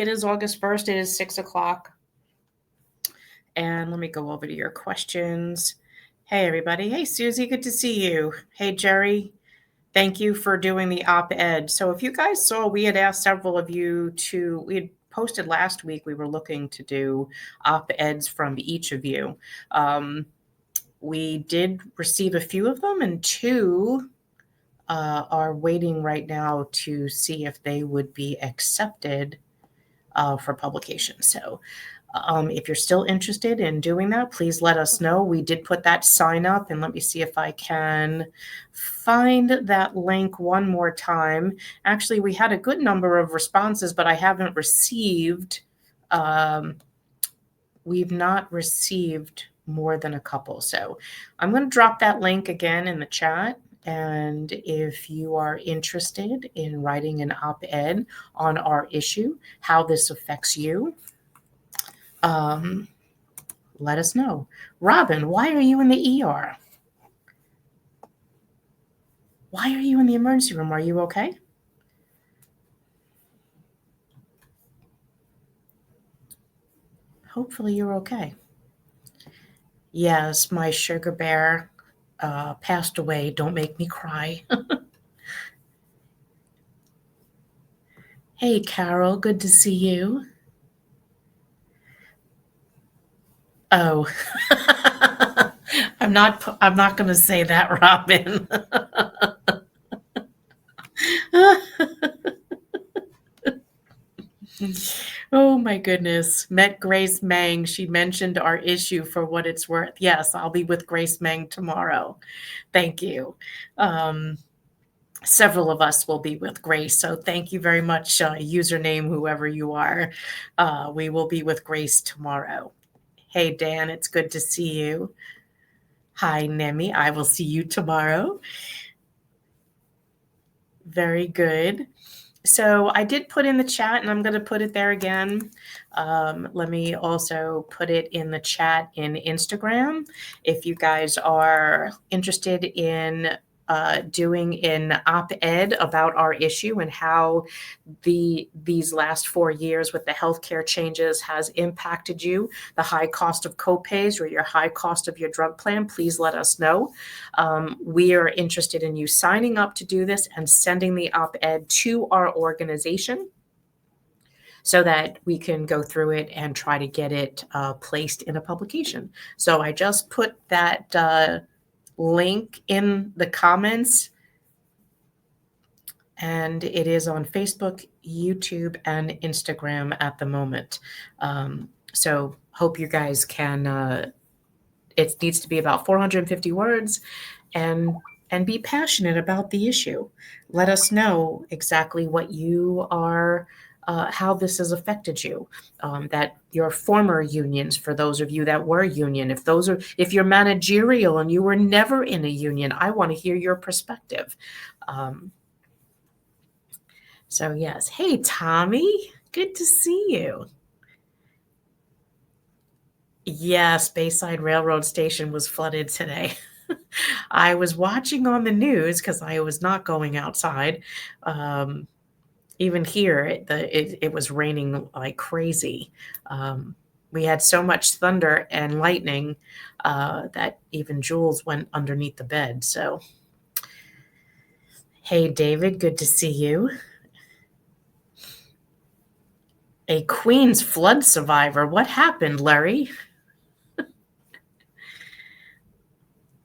It is August 1st. It is 6 o'clock. And let me go over to your questions. Hey, everybody. Hey, Susie. Good to see you. Hey, Jerry. Thank you for doing the op-ed. So if you guys saw, we had asked several of you we had posted last week, we were looking to do op-eds from each of you. We did receive a few of them, and two are waiting right now to see if they would be accepted for publication. So if you're still interested in doing that, please let us know. We did put that sign up, and let me see if I can find that link one more time. Actually, we had a good number of responses, but I haven't received, we've not received more than a couple. So I'm going to drop that link again in the chat. And if you are interested in writing an op-ed on our issue, how this affects you, let us know. Robin, why are you in the ER? Why are you in the emergency room? Are you okay? Hopefully you're okay. Yes, my sugar bear passed away. Don't make me cry. Hey, Carol, good to see you. Oh, I'm not going to say that, Robin. Oh my goodness. Met Grace Mang. She mentioned our issue for what it's worth. Yes, I'll be with Grace Mang tomorrow. Thank you. Several of us will be with Grace. So thank you very much, username, whoever you are. We will be with Grace tomorrow. Hey, Dan, it's good to see you. Hi, Nemi. I will see you tomorrow. Very good. So I did put in the chat, and I'm going to put it there again. Let me also put it in the chat in Instagram. If you guys are interested in doing an op-ed about our issue and how these last 4 years with the healthcare changes has impacted you, the high cost of copays or your high cost of your drug plan, please let us know. We are interested in you signing up to do this and sending the op-ed to our organization so that we can go through it and try to get it placed in a publication. So I just put that link in the comments, and it is on Facebook, YouTube, and Instagram at the moment. So hope you guys can, it needs to be about 450 words and be passionate about the issue. Let us know exactly what you are, how this has affected you, that your former unions, for those of you that were union, if you're managerial and you were never in a union, I want to hear your perspective. So yes. Hey, Tommy, good to see you. Yes, Bayside Railroad Station was flooded today. I was watching on the news because I was not going outside. Even here, it was raining like crazy. We had so much thunder and lightning that even Jules went underneath the bed. So, hey, David, good to see you. A Queens flood survivor. What happened, Larry?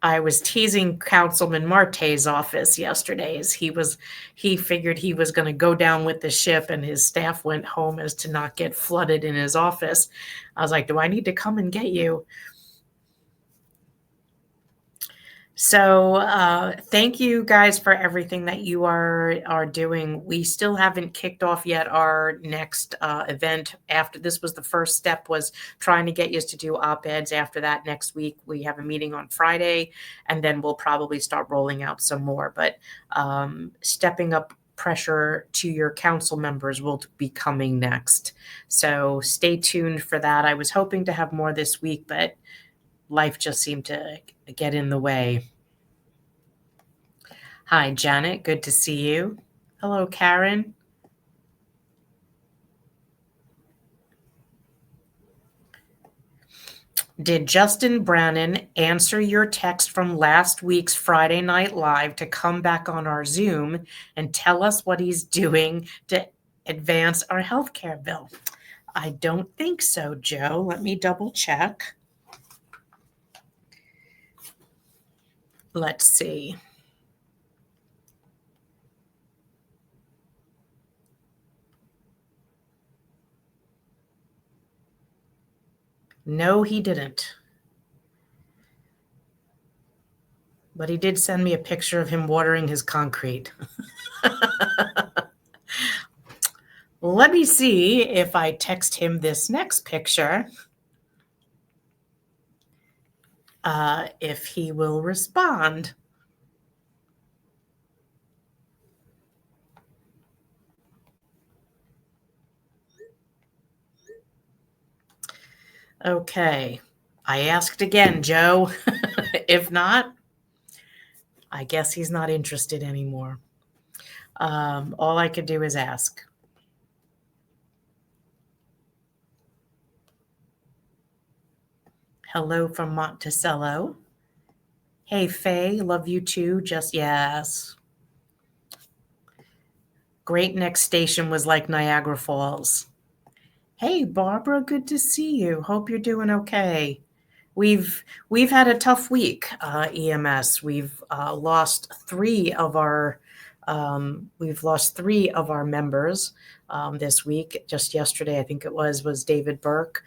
I was teasing Councilman Marte's office yesterday as he figured he was going to go down with the ship, and his staff went home as to not get flooded in his office. I was like, do I need to come and get you? So thank you guys for everything that you are doing. We still haven't kicked off yet our next event. After this was the first step, was trying to get you to do op-eds. After that, next week we have a meeting on Friday, and then we'll probably start rolling out some more. But stepping up pressure to your council members will be coming next. So stay tuned for that. I was hoping to have more this week, but life just seemed to get in the way. Hi, Janet. Good to see you. Hello, Karen. Did Justin Brannon answer your text from last week's Friday Night Live to come back on our Zoom and tell us what he's doing to advance our healthcare bill? I don't think so, Joe. Let me double check. Let's see. No, he didn't. But he did send me a picture of him watering his concrete. Let me see if I text him this next picture, if he will respond. Okay. I asked again, Joe. If not, I guess he's not interested anymore. All I could do is ask. Hello from Monticello. Hey, Faye, love you too. Just yes. Great next station was like Niagara Falls. Hey, Barbara, good to see you. Hope you're doing okay. We've had a tough week, EMS. We've lost three of our members this week. Just yesterday, I think it was David Burke.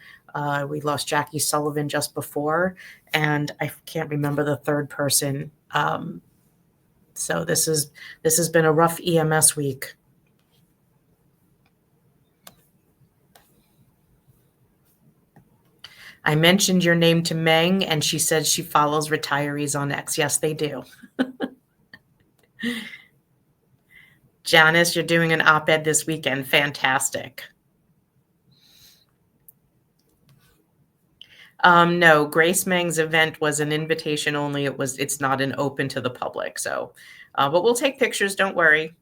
We lost Jackie Sullivan just before, and I can't remember the third person. So this has been a rough EMS week. I mentioned your name to Meng, and she said she follows retirees on X. Yes, they do. Janice, you're doing an op-ed this weekend. Fantastic. No, Grace Meng's event was an invitation only. It's not an open to the public. So, but we'll take pictures. Don't worry.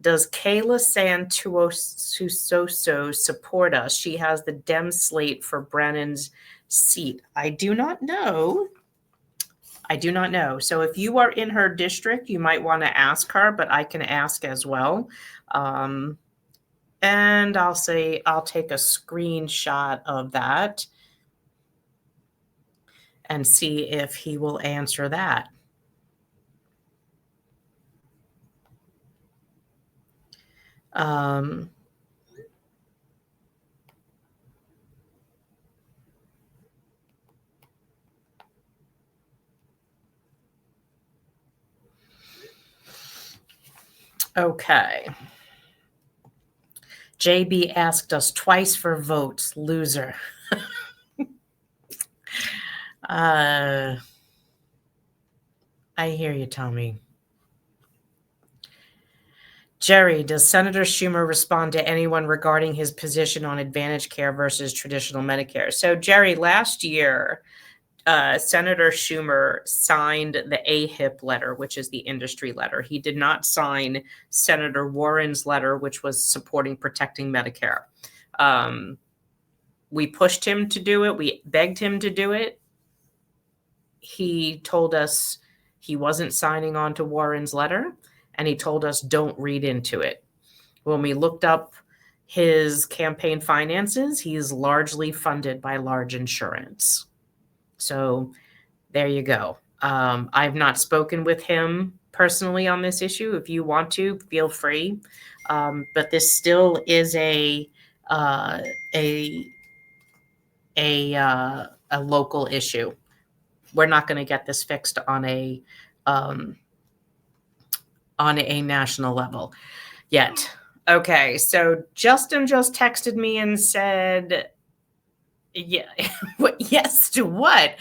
Does Kayla Santuoso support us? She has the Dem slate for Brennan's seat. I do not know. So if you are in her district, you might want to ask her, but I can ask as well. And I'll say I'll take a screenshot of that and see if he will answer that. Okay. JB asked us twice for votes. Loser. I hear you, Tommy. Jerry, does Senator Schumer respond to anyone regarding his position on Advantage Care versus traditional Medicare? So, Jerry, last year, Senator Schumer signed the AHIP letter, which is the industry letter. He did not sign Senator Warren's letter, which was supporting protecting Medicare. We pushed him to do it. We begged him to do it. He told us he wasn't signing on to Warren's letter, and he told us don't read into it. When we looked up his campaign finances, he is largely funded by large insurance. So there you go. I've not spoken with him personally on this issue. If you want to, feel free. But this still is a local issue. We're not going to get this fixed on a national level yet. Okay, so Justin just texted me and said, yeah, yes to what?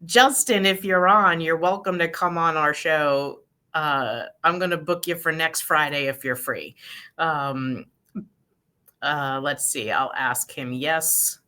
Justin, if you're on, you're welcome to come on our show. I'm going to book you for next Friday if you're free. Let's see. I'll ask him. Yes.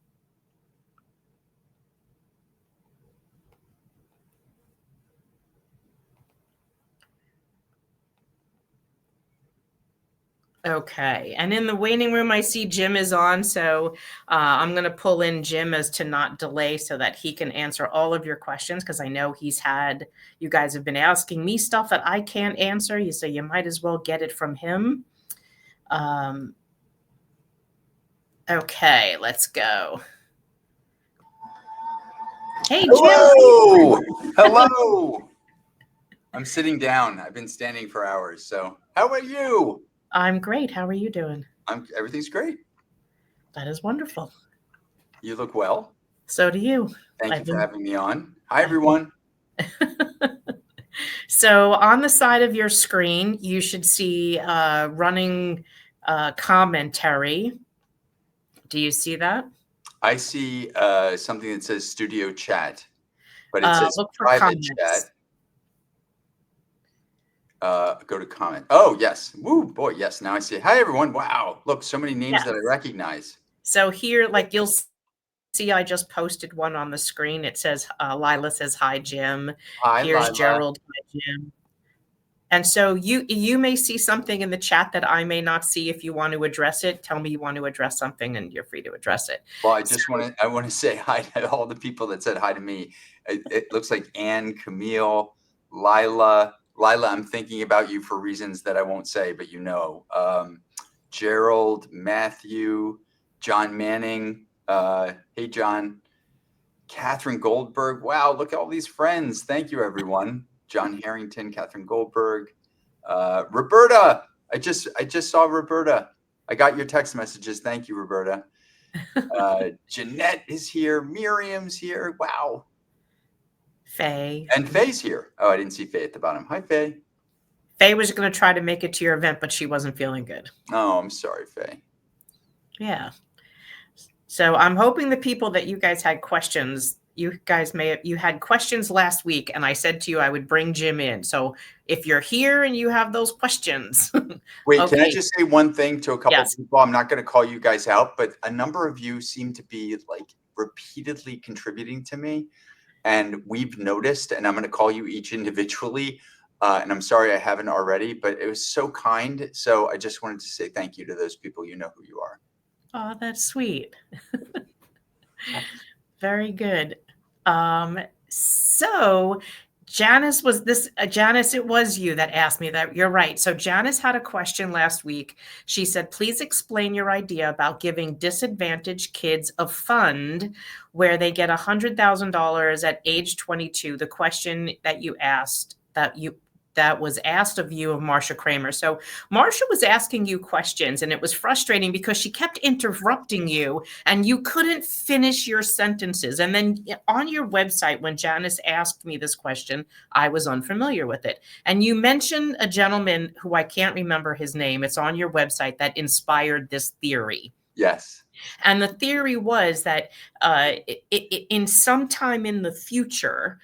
Okay. And in the waiting room, I see Jim is on. So I'm going to pull in Jim as to not delay so that he can answer all of your questions because I know you guys have been asking me stuff that I can't answer. So you might as well get it from him. Okay, let's go. Hey, Hello. Jim. Hello. I'm sitting down. I've been standing for hours. So how are you? I'm great. How are you doing? Everything's great. That is wonderful. You look well. So do you. Thank you for having me on. Hi, everyone. So on the side of your screen, you should see running commentary. Do you see that? I see something that says studio chat, but it says look for private comments. chat. Go to comment. Oh, yes. Woo, boy. Yes. Now I see it. Hi, everyone. Wow. Look, so many names that I recognize. So here, like you'll see, I just posted one on the screen. It says, Lila says, hi, Jim. Hi, Here's Lila. Gerald. Hi, Jim. And so you may see something in the chat that I may not see. If you want to address it, tell me you want to address something and you're free to address it. Well, I want to say hi to all the people that said hi to me. It looks like Anne, Camille, Lila, I'm thinking about you for reasons that I won't say, but you know, Gerald, Matthew, John Manning. Hey, John, Catherine Goldberg. Wow. Look at all these friends. Thank you, everyone. John Harrington, Catherine Goldberg, Roberta. I just saw Roberta. I got your text messages. Thank you, Roberta. Jeanette is here. Miriam's here. Wow. Faye. And Faye's here. Oh, I didn't see Faye at the bottom. Hi, Faye. Faye was going to try to make it to your event, but she wasn't feeling good. Oh, I'm sorry, Faye. Yeah. So I'm hoping the people that you guys had questions, you had questions last week, and I said to you I would bring Jim in. So if you're here and you have those questions. Wait, okay. Can I just say one thing to a couple of people? I'm not going to call you guys out, but a number of you seem to be like repeatedly contributing to me. And we've noticed, and I'm going to call you each individually. And I'm sorry I haven't already, but it was so kind. So I just wanted to say thank you to those people. You know who you are. Oh, that's sweet. Very good. So Janice, it was you that asked me that. You're right. So Janice had a question last week. She said, please explain your idea about giving disadvantaged kids a fund where they get $100,000 at age 22. The question that you asked that was asked of you of Marsha Kramer. So Marsha was asking you questions, and it was frustrating because she kept interrupting you and you couldn't finish your sentences. And then on your website, when Janice asked me this question, I was unfamiliar with it. And you mentioned a gentleman who I can't remember his name. It's on your website that inspired this theory. Yes. And the theory was that in some time in the future,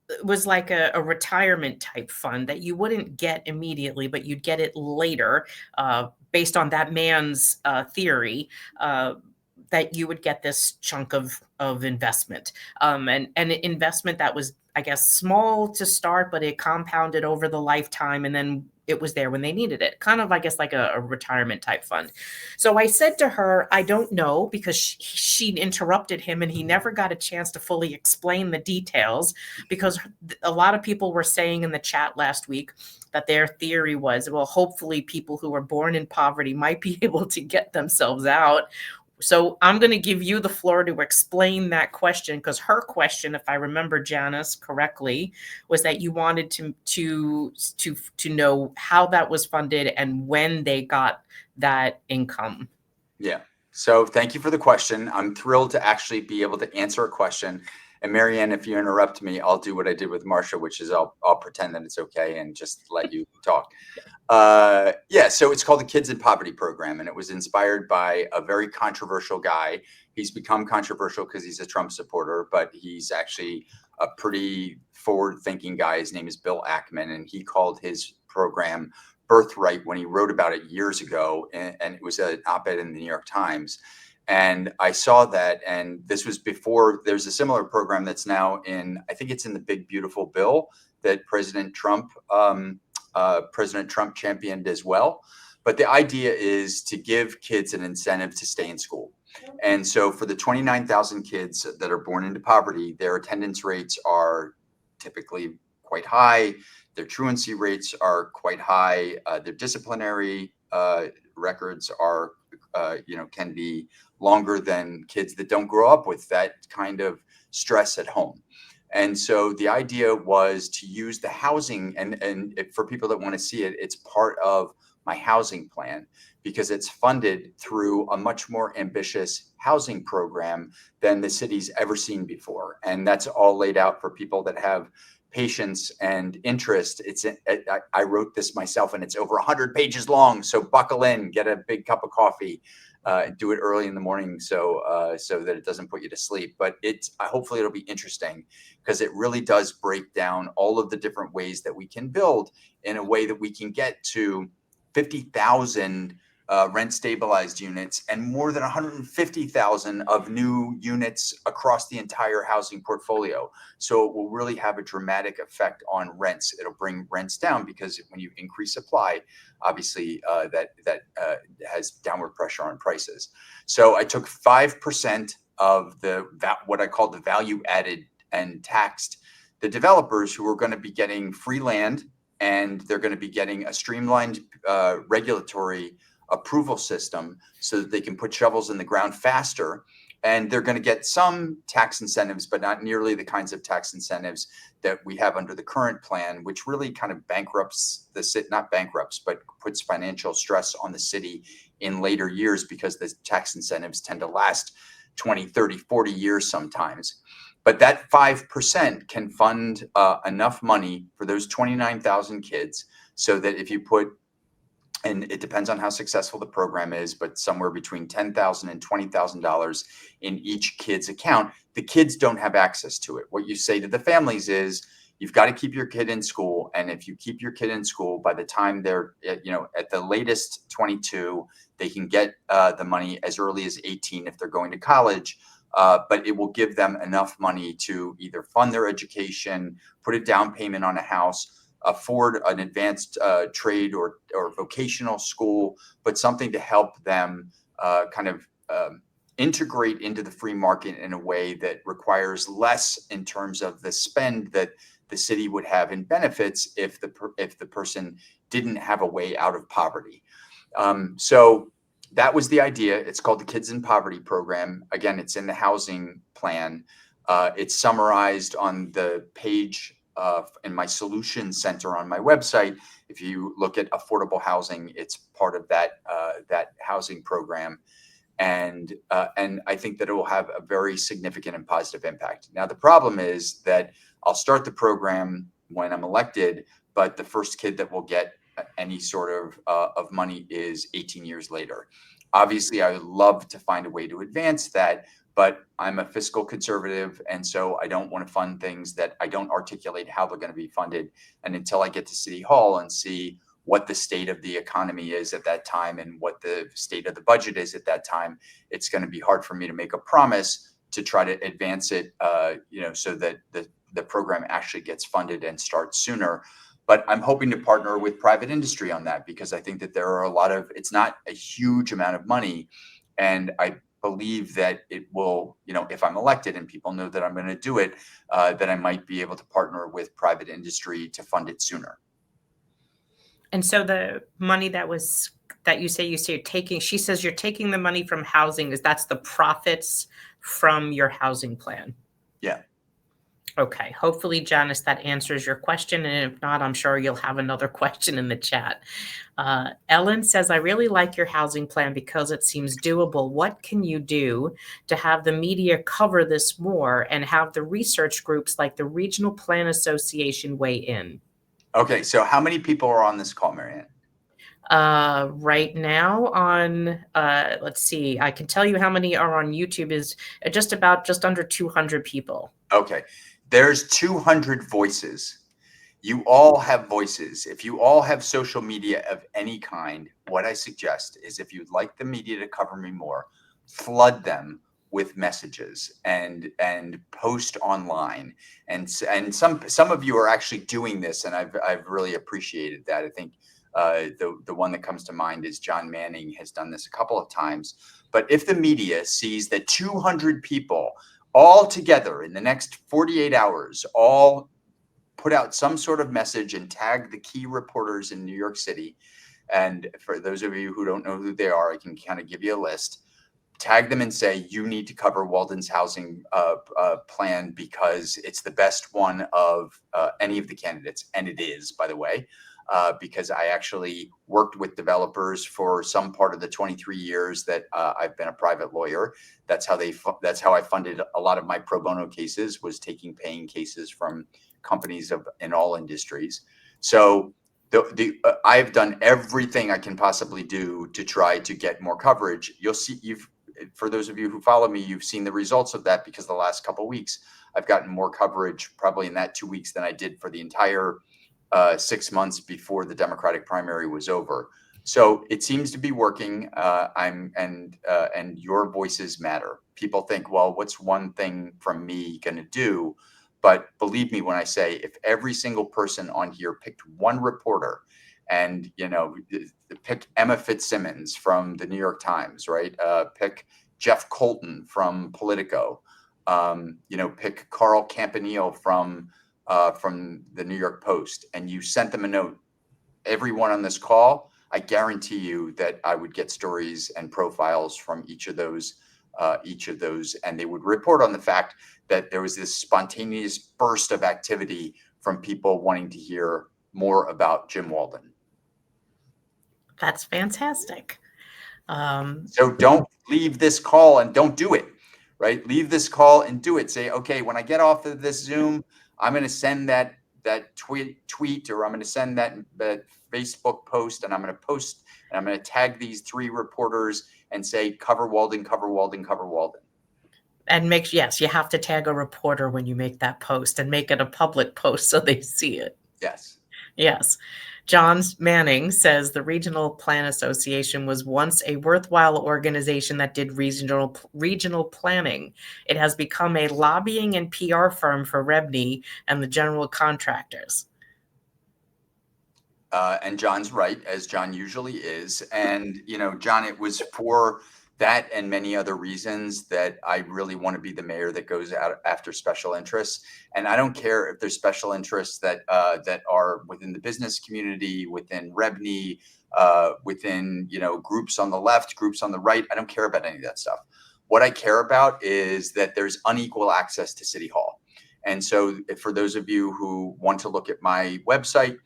it was like a retirement type fund that you wouldn't get immediately, but you'd get it later, based on that man's theory, that you would get this chunk of investment, and an investment that was, I guess, small to start, but it compounded over the lifetime, and then it was there when they needed it. Kind of, I guess, like a retirement type fund. So I said to her, I don't know, because she interrupted him and he never got a chance to fully explain the details, because a lot of people were saying in the chat last week that their theory was, well, hopefully people who are born in poverty might be able to get themselves out. So I'm going to give you the floor to explain that question, because her question, if I remember Janice correctly, was that you wanted to know how that was funded and when they got that income. Yeah. So thank you for the question. I'm thrilled to actually be able to answer a question. And Marianne, if you interrupt me, I'll do what I did with Marsha, which is I'll pretend that it's okay and just let you talk. Yeah, so it's called the Kids in Poverty Program, and it was inspired by a very controversial guy. He's become controversial because he's a Trump supporter, but he's actually a pretty forward-thinking guy. His name is Bill Ackman, and he called his program Birthright when he wrote about it years ago, and it was an op-ed in the New York Times. And I saw that, and this was before. There's a similar program that's now I think it's in the Big Beautiful Bill that President Trump championed as well. But the idea is to give kids an incentive to stay in school. And so for the 29,000 kids that are born into poverty, their attendance rates are typically quite high. Their truancy rates are quite high. Their disciplinary records are, can be longer than kids that don't grow up with that kind of stress at home. And so the idea was to use the housing, and for people that want to see it, it's part of my housing plan because it's funded through a much more ambitious housing program than the city's ever seen before. And that's all laid out for people that have patience and interest. I wrote this myself, and it's over 100 pages long. So buckle in, get a big cup of coffee, do it early in the morning so that it doesn't put you to sleep. But hopefully it'll be interesting because it really does break down all of the different ways that we can build in a way that we can get to 50,000 rent stabilized units and more than 150,000 of new units across the entire housing portfolio. So it will really have a dramatic effect on rents. It'll bring rents down because when you increase supply, obviously that has downward pressure on prices. So I took 5% of what I call the value added and taxed the developers who are going to be getting free land, and they're going to be getting a streamlined regulatory approval system so that they can put shovels in the ground faster. And they're going to get some tax incentives, but not nearly the kinds of tax incentives that we have under the current plan, which really kind of bankrupts the city, not bankrupts, but puts financial stress on the city in later years because the tax incentives tend to last 20, 30, 40 years sometimes. But that 5% can fund enough money for those 29,000 kids so that if you put, and it depends on how successful the program is, but somewhere between $10,000 and $20,000 in each kid's account, the kids don't have access to it. What you say to the families is, you've got to keep your kid in school. And if you keep your kid in school, by the time they're, at the latest 22, they can get the money as early as 18 if they're going to college. But it will give them enough money to either fund their education, put a down payment on a house, afford an advanced trade or vocational school, but something to help them integrate into the free market in a way that requires less in terms of the spend that the city would have in benefits if the person didn't have a way out of poverty. So that was the idea. It's called the Kids in Poverty Program. Again, it's in the housing plan. It's summarized on the page in my solution center on my website. If you look at affordable housing, it's part of that housing program. And I think that it will have a very significant and positive impact. Now, the problem is that I'll start the program when I'm elected, but the first kid that will get any sort of money is 18 years later. Obviously, I would love to find a way to advance that, but I'm a fiscal conservative, and so I don't want to fund things that I don't articulate how they're going to be funded. And until I get to City Hall and see what the state of the economy is at that time and what the state of the budget is at that time, it's going to be hard for me to make a promise to try to advance it, so that the program actually gets funded and starts sooner. But I'm hoping to partner with private industry on that because I think that there are it's not a huge amount of money. And I believe that it will, if I'm elected and people know that I'm going to do it, that I might be able to partner with private industry to fund it sooner. And so the money that you say you're taking, she says you're taking the money from housing, that's the profits from your housing plan. Yeah. Okay. Hopefully, Janice, that answers your question. And if not, I'm sure you'll have another question in the chat. Ellen says, I really like your housing plan because it seems doable. What can you do to have the media cover this more and have the research groups like the Regional Plan Association weigh in? Okay. So how many people are on this call, Marianne? Right now on, let's see, I can tell you how many are on YouTube is just under 200 people. Okay. There's 200 voices. You all have voices. If you all have social media of any kind, what I suggest is if you'd like the media to cover me more, flood them with messages and post online. And some of you are actually doing this, and I've really appreciated that. I think The one that comes to mind is John Manning has done this a couple of times. But if the media sees that 200 people all together in the next 48 hours all put out some sort of message and tag the key reporters in New York City, and for those of you who don't know who they are, I can kind of give you a list. Tag them and say, you need to cover Walden's housing plan because it's the best one of any of the candidates. And it is, by the way, because I actually worked with developers for some part of the 23 years that I've been a private lawyer. That's how I funded a lot of my pro bono cases, was taking paying cases from companies in all industries. So I've done everything I can possibly do to try to get more coverage. You'll see, for those of you who follow me, you've seen the results of that, because the last couple of weeks I've gotten more coverage probably in that 2 weeks than I did for the entire 6 months before the Democratic primary was over. So it seems to be working. And your voices matter. People think, well, what's one thing from me going to do? But believe me when I say, if every single person on here picked one reporter, and pick Emma Fitzsimmons from the New York Times, right? Pick Jeff Colton from Politico. Pick Carl Campanile from the New York Post, and you sent them a note. Everyone on this call, I guarantee you that I would get stories and profiles from each of those, and they would report on the fact that there was this spontaneous burst of activity from people wanting to hear more about Jim Walden. That's fantastic. So don't leave this call and don't do it, right? Leave this call and do it. Say, okay, when I get off of this Zoom, I'm going to send that tweet, or I'm going to send that Facebook post, and I'm going to post, and I'm going to tag these 3 reporters and say, cover Walden, cover Walden, cover Walden. And yes, you have to tag a reporter when you make that post, and make it a public post so they see it. Yes. Yes. John Manning says the Regional Plan Association was once a worthwhile organization that did regional planning. It has become a lobbying and PR firm for REBNY and the general contractors. And John's right, as John usually is. And, John, it was for that and many other reasons that I really want to be the mayor that goes out after special interests. And I don't care if there's special interests that are within the business community, within REBNY, within groups on the left, groups on the right. I don't care about any of that stuff. What I care about is that there's unequal access to City Hall. And so, for those of you who want to look at my website,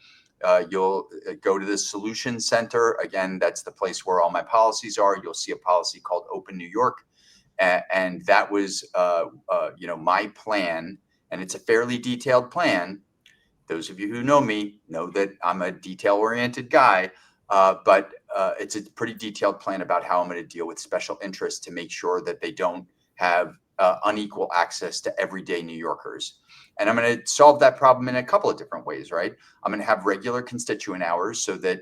you'll go to the Solution Center. Again, that's the place where all my policies are. You'll see a policy called Open New York. And that was, my plan. And it's a fairly detailed plan. Those of you who know me know that I'm a detail-oriented guy. But it's a pretty detailed plan about how I'm going to deal with special interests to make sure that they don't have unequal access to everyday New Yorkers. And I'm going to solve that problem in a couple of different ways, right? I'm going to have regular constituent hours so that,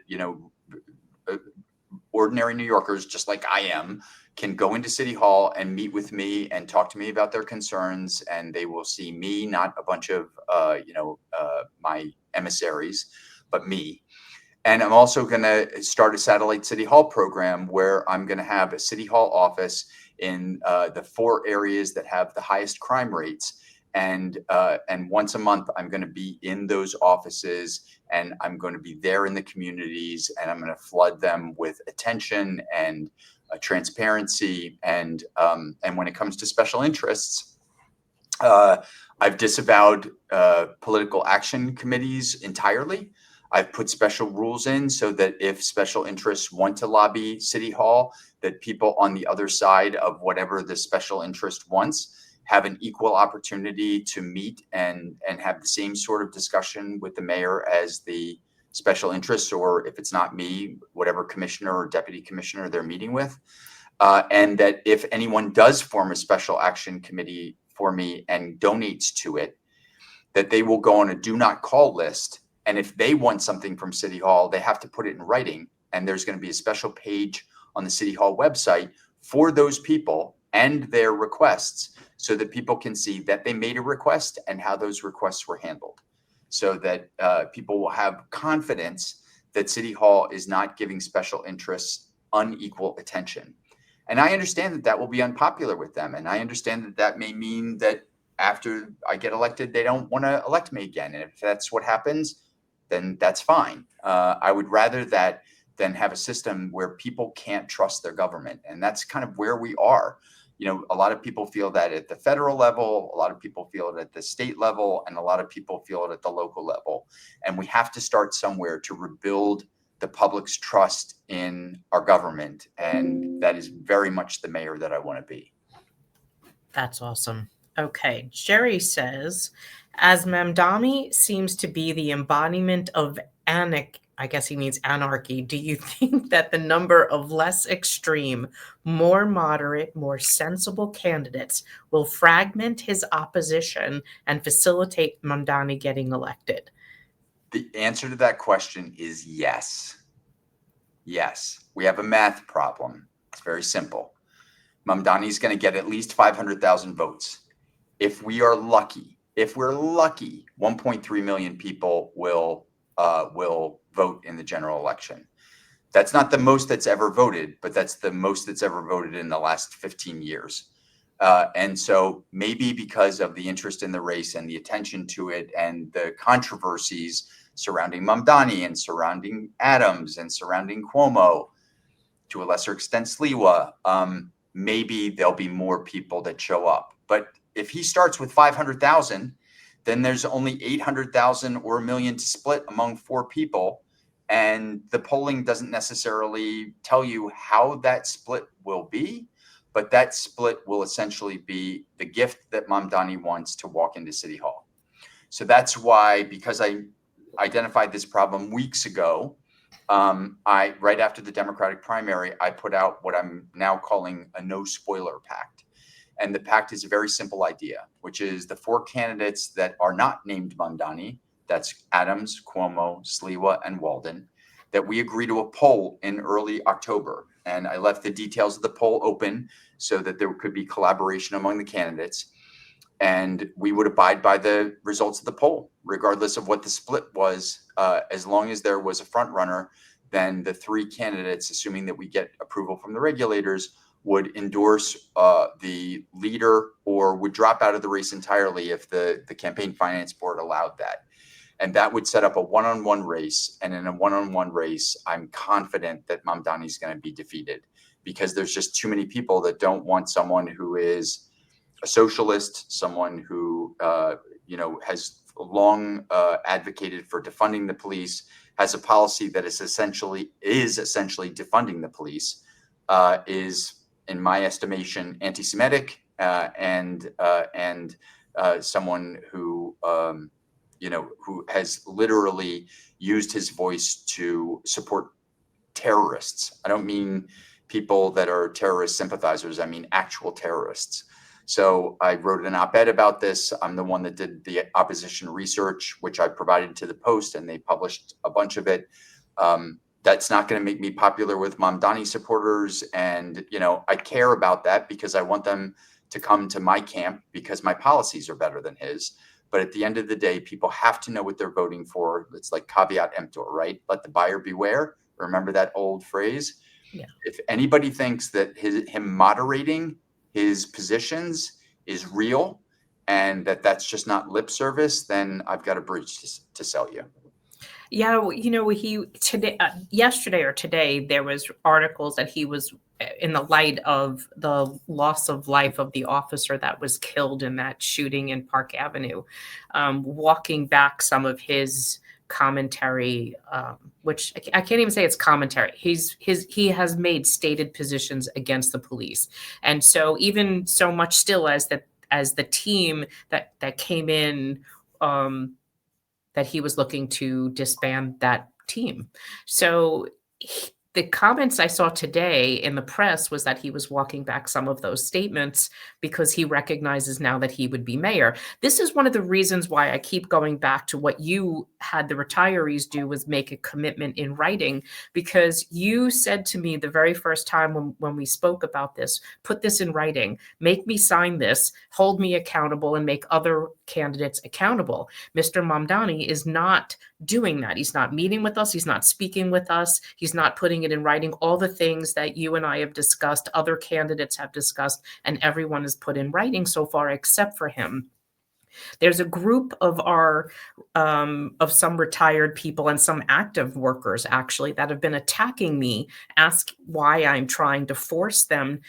ordinary New Yorkers, just like I am, can go into City Hall and meet with me and talk to me about their concerns. And they will see me, not a bunch of, my emissaries, but me. And I'm also going to start a satellite City Hall program where I'm going to have a City Hall office in the 4 areas that have the highest crime rates. And once a month, I'm going to be in those offices, and I'm going to be there in the communities, and I'm going to flood them with attention and transparency. And when it comes to special interests, I've disavowed political action committees entirely. I've put special rules in so that if special interests want to lobby City Hall, that people on the other side of whatever the special interest wants have an equal opportunity to meet and have the same sort of discussion with the mayor as the special interests, or if it's not me, whatever commissioner or deputy commissioner they're meeting with. And that if anyone does form a special action committee for me and donates to it, that they will go on a do not call list. And if they want something from City Hall, they have to put it in writing. And there's going to be a special page on the City Hall website for those people and their requests, so that people can see that they made a request and how those requests were handled, so that people will have confidence that City Hall is not giving special interests unequal attention. And I understand that that will be unpopular with them. And I understand that that may mean that after I get elected, they don't want to elect me again. And if that's what happens, then that's fine. I would rather that than have a system where people can't trust their government. And that's kind of where we are. You know, a lot of people feel that at the federal level, a lot of people feel it at the state level, and a lot of people feel it at the local level. And we have to start somewhere to rebuild the public's trust in our government. And that is very much the mayor that I want to be. That's awesome. Okay. Jerry says, as Mamdani seems to be the embodiment of I guess he means anarchy, do you think that the number of less extreme, more moderate, more sensible candidates will fragment his opposition and facilitate Mamdani getting elected? The answer to that question is yes. Yes. We have a math problem. It's very simple. Mamdani is going to get at least 500,000 votes. If we're lucky, 1.3 million people will vote in the general election. That's not the most that's ever voted, but that's the most that's ever voted in the last 15 years. And so maybe because of the interest in the race and the attention to it and the controversies surrounding Mamdani and surrounding Adams and surrounding Cuomo, to a lesser extent Sliwa, maybe there'll be more people that show up. But if he starts with 500,000, then there's only 800,000 or 1 million to split among 4 people. And the polling doesn't necessarily tell you how that split will be, but that split will essentially be the gift that Mamdani wants to walk into City Hall. So that's why, because I identified this problem weeks ago, right after the Democratic primary, I put out what I'm now calling a no spoiler pact. And the pact is a very simple idea, which is the 4 candidates that are not named Mamdani, that's Adams, Cuomo, Sliwa, and Walden, that we agree to a poll in early October. And I left the details of the poll open so that there could be collaboration among the candidates. And we would abide by the results of the poll, regardless of what the split was. As long as there was a front runner, then the 3 candidates, assuming that we get approval from the regulators, would endorse the leader or would drop out of the race entirely if the campaign finance board allowed that. And that would set up a one-on-one race. And in a one-on-one race, I'm confident that Mamdani is going to be defeated because there's just too many people that don't want someone who is a socialist, someone who has long advocated for defunding the police, has a policy that is essentially defunding the police, is, in my estimation, anti-Semitic, and someone who who has literally used his voice to support terrorists. I don't mean people that are terrorist sympathizers. I mean actual terrorists. So I wrote an op-ed about this. I'm the one that did the opposition research, which I provided to the Post, and they published a bunch of it. That's not going to make me popular with Mamdani supporters. And, I care about that because I want them to come to my camp because my policies are better than his. But at the end of the day, people have to know what they're voting for. It's like caveat emptor, right? Let the buyer beware. Remember that old phrase? Yeah. If anybody thinks that him moderating his positions is real and that's just not lip service, then I've got a bridge to sell you. Yeah, yesterday or today, there was articles that he was in the light of the loss of life of the officer that was killed in that shooting in Park Avenue, walking back some of his commentary, which I can't even say it's commentary. He has made stated positions against the police, and so even so much still as the team that came in. That he was looking to disband that team. So the comments I saw today in the press was that he was walking back some of those statements because he recognizes now that he would be mayor. This is one of the reasons why I keep going back to what you had the retirees do, was make a commitment in writing, because you said to me the very first time when we spoke about this, put this in writing, make me sign this, hold me accountable, and make other candidates accountable. Mr. Mamdani is not doing that. He's not meeting with us. He's not speaking with us. He's not putting it in writing. All the things that you and I have discussed, other candidates have discussed, and everyone has put in writing so far except for him. There's a group of of some retired people and some active workers actually that have been attacking me, ask why I'm trying to force them.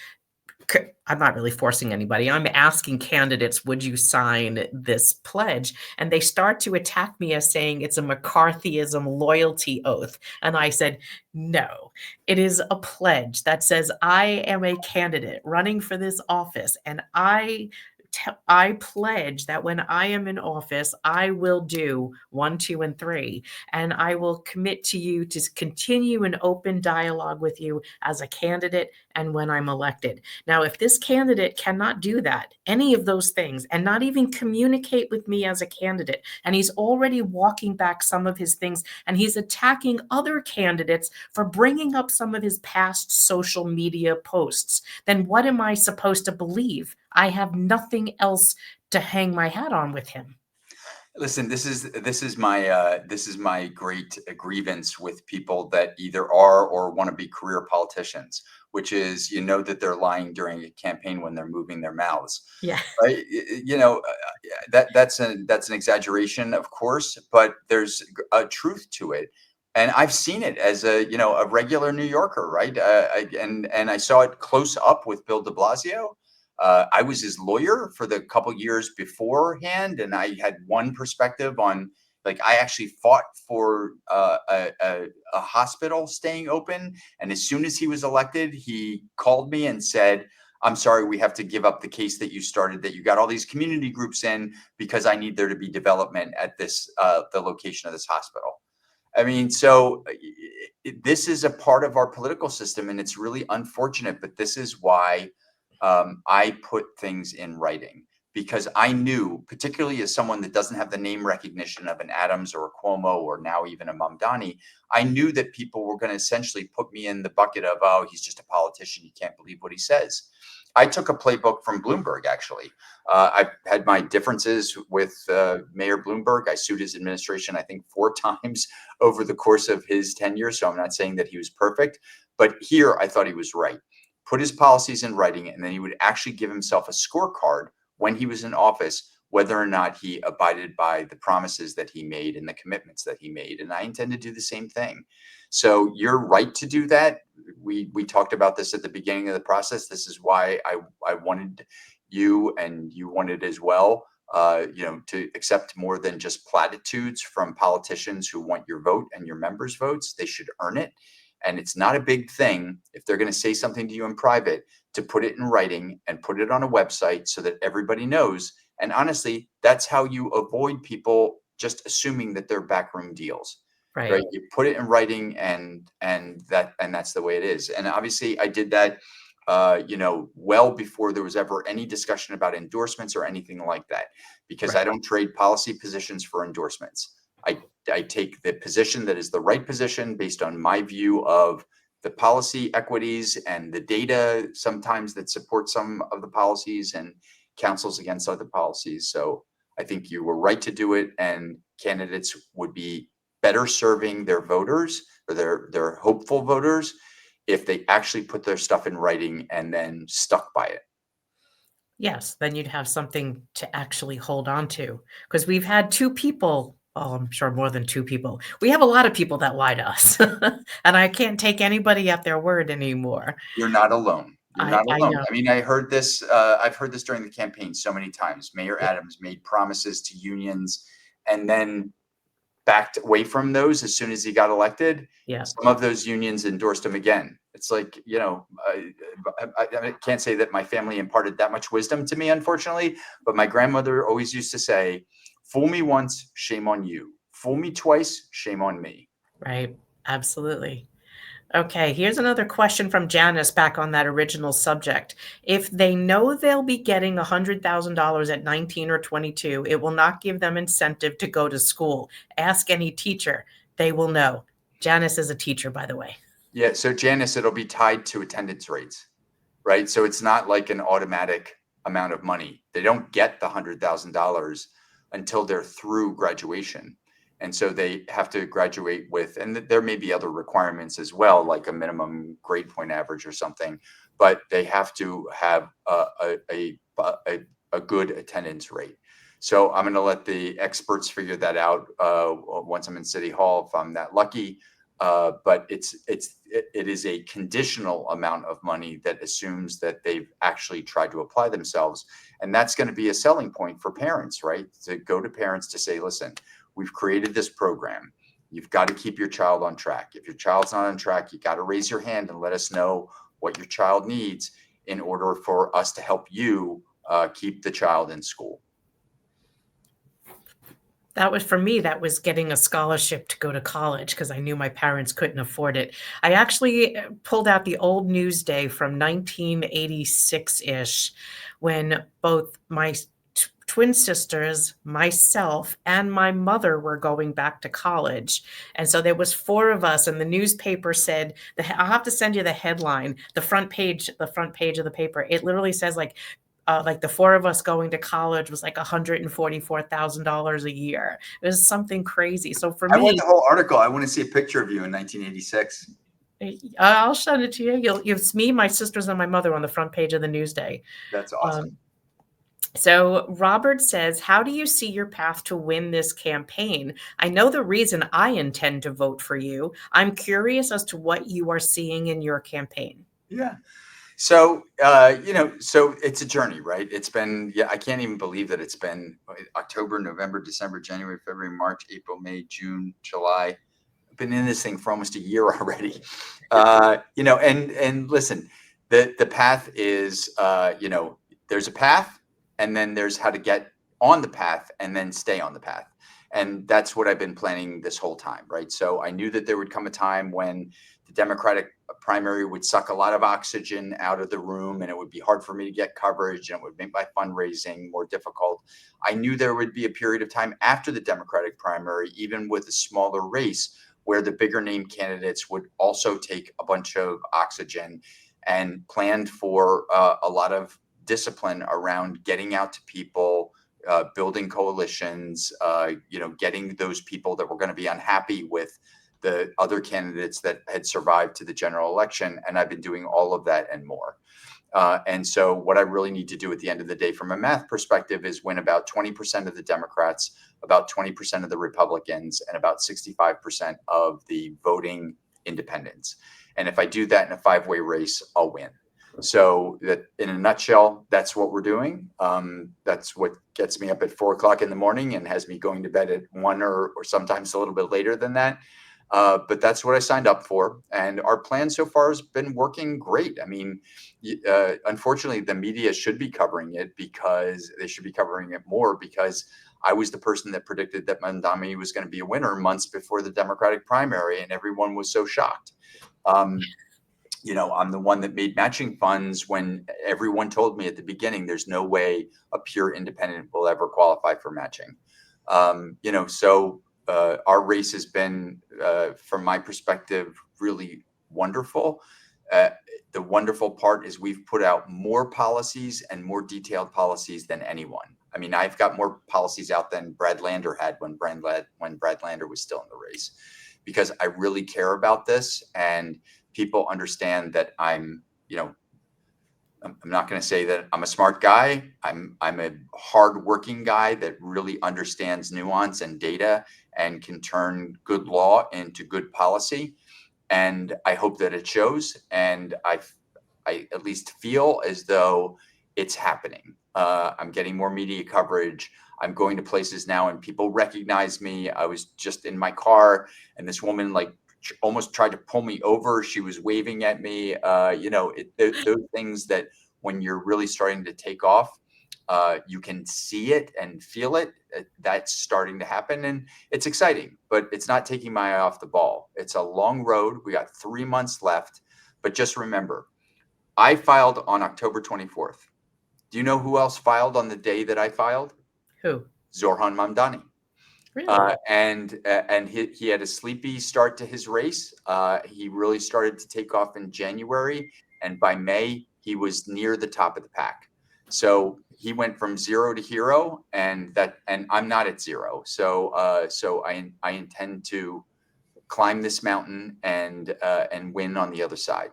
I'm not really forcing anybody. I'm asking candidates, would you sign this pledge? And they start to attack me as saying it's a McCarthyism loyalty oath. And I said, no, it is a pledge that says I am a candidate running for this office. And I pledge that when I am in office, I will do 1, 2, and 3. And I will commit to you to continue an open dialogue with you as a candidate and when I'm elected. Now, if this candidate cannot do that, any of those things, and not even communicate with me as a candidate, and he's already walking back some of his things, and he's attacking other candidates for bringing up some of his past social media posts, then what am I supposed to believe? I have nothing else to hang my hat on with him. Listen, this is my great grievance with people that either are or want to be career politicians, which is, that they're lying during a campaign when they're moving their mouths. Yeah. Right? That's an exaggeration, of course, but there's a truth to it. And I've seen it as a regular New Yorker, right? And I saw it close up with Bill de Blasio. I was his lawyer for the couple years beforehand, and I had one perspective on, like, I actually fought for a hospital staying open. And as soon as he was elected, he called me and said, I'm sorry, we have to give up the case that you started, that you got all these community groups in, because I need there to be development at the location of this hospital. I mean, so this is a part of our political system, and it's really unfortunate, but this is why I put things in writing, because I knew, particularly as someone that doesn't have the name recognition of an Adams or a Cuomo or now even a Mamdani, I knew that people were going to essentially put me in the bucket of, oh, he's just a politician, you can't believe what he says. I took a playbook from Bloomberg, actually. I've had my differences with Mayor Bloomberg. I sued his administration, I think, 4 times over the course of his tenure. So I'm not saying that he was perfect, but here I thought he was right. Put his policies in writing, and then he would actually give himself a scorecard when he was in office, whether or not he abided by the promises that he made and the commitments that he made. And I intend to do the same thing. So you're right to do that. We talked about this at the beginning of the process. This is why I wanted you, and you wanted as well, to accept more than just platitudes from politicians who want your vote and your members' votes. They should earn it. And it's not a big thing, if they're going to say something to you in private, to put it in writing and put it on a website so that everybody knows. And honestly, that's how you avoid people just assuming that they're backroom deals. Right. Right? You put it in writing, and that's the way it is. And obviously I did that well before there was ever any discussion about endorsements or anything like that, because Right. I don't trade policy positions for endorsements. I take the position that is the right position based on my view of the policy equities and the data sometimes that support some of the policies and counsels against other policies. So I think you were right to do it, and candidates would be better serving their voters, or their hopeful voters, if they actually put their stuff in writing and then stuck by it. Yes, then you'd have something to actually hold on to. Because we've had 2 people, oh, I'm sure more than 2 people. We have a lot of people that lie to us, and I can't take anybody at their word anymore. You're not alone. You're not I alone. know. I mean, I've heard this during the campaign so many times. Mayor Yeah, Adams made promises to unions and then backed away from those as soon as he got elected. yeah, Some of those unions endorsed him again. It's like, I can't say that my family imparted that much wisdom to me, unfortunately, but my grandmother always used to say, fool me once, shame on you. Fool me twice, shame on me. right, absolutely. Okay, here's another question from Janice back on that original subject. If they know they'll be getting $100,000 at 19 or 22, it will not give them incentive to go to school. Ask any teacher, they will know. Janice is a teacher, by the way. Yeah. So Janice, it'll be tied to attendance rates, right? So it's not like an automatic amount of money. They don't get the $100,000 until they're through graduation. And so they have to graduate with, and there may be other requirements as well, like a minimum grade point average or something, but they have to have a good attendance rate. So I'm going to let the experts figure that out once I'm in City Hall, if I'm that lucky. But it is a conditional amount of money that assumes that they've actually tried to apply themselves, and that's going to be a selling point for parents, right? To go to parents to say, listen, we've created this program. You've got to keep your child on track. If your child's not on track, you got to raise your hand and let us know what your child needs in order for us to help you keep the child in school. That was for me, that was getting a scholarship to go to college because I knew my parents couldn't afford it. I actually pulled out the old Newsday from 1986-ish when both my twin sisters, myself, and my mother were going back to college. And so there was four of us, and the newspaper said, I'll have to send you the headline, the front page of the paper. It literally says like the four of us going to college was like $144,000 a year. It was something crazy. So for I want me, the whole article. I want to see a picture of you in 1986. I'll send it to you. It's me, my sisters, and my mother on the front page of the Newsday. That's awesome. So Robert says, how do you see your path to win this campaign? I know the reason I intend to vote for you. I'm curious as to what you are seeing in your campaign. Yeah. So, so it's a journey, right? It's been, I can't even believe that it's been October, November, December, January, February, March, April, May, June, July. I've been in this thing for almost a year already. And listen, the path is, there's a path, and then there's how to get on the path and then stay on the path. And that's what I've been planning this whole time, right? So I knew that there would come a time when the Democratic primary would suck a lot of oxygen out of the room, and it would be hard for me to get coverage, and it would make my fundraising more difficult. I knew there would be a period of time after the Democratic primary, even with a smaller race, where the bigger name candidates would also take a bunch of oxygen, and planned for a lot of discipline around getting out to people, building coalitions, getting those people that were going to be unhappy with the other candidates that had survived to the general election. And I've been doing all of that and more. And so what I really need to do at the end of the day from a math perspective is win about 20% of the Democrats, about 20% of the Republicans, and about 65% of the voting independents. And if I do that in a five-way race, I'll win. So that in a nutshell, that's what we're doing. That's what gets me up at 4 o'clock in the morning and has me going to bed at 1 or sometimes a little bit later than that. But that's what I signed up for. And our plan so far has been working great. I mean, unfortunately, the media should be covering it, because they should be covering it more, because I was the person that predicted that Mandami was going to be a winner months before the Democratic primary, and everyone was so shocked. I'm the one that made matching funds when everyone told me at the beginning, there's no way a pure independent will ever qualify for matching. Our race has been, from my perspective, really wonderful. The wonderful part is we've put out more policies and more detailed policies than anyone. I mean, I've got more policies out than Brad Lander had when Brad Lander was still in the race, because I really care about this, and people understand that I'm not going to say that I'm a smart guy. I'm a hardworking guy that really understands nuance and data and can turn good law into good policy. And I hope that it shows. And I at least feel as though it's happening. I'm getting more media coverage. I'm going to places now and people recognize me. I was just in my car and this woman almost tried to pull me over. She was waving at me. Those things that when you're really starting to take off, You can see it and feel it. That's starting to happen, and it's exciting, but it's not taking my eye off the ball. It's a long road. We got 3 months left, but just remember, I filed on October 24th. Do you know who else filed on the day that I filed? Who? Zorhan Mamdani. Really? And he had a sleepy start to his race. He really started to take off in January, and by May he was near the top of the pack. So he went from zero to hero, and I'm not at zero. So I intend to climb this mountain and win on the other side.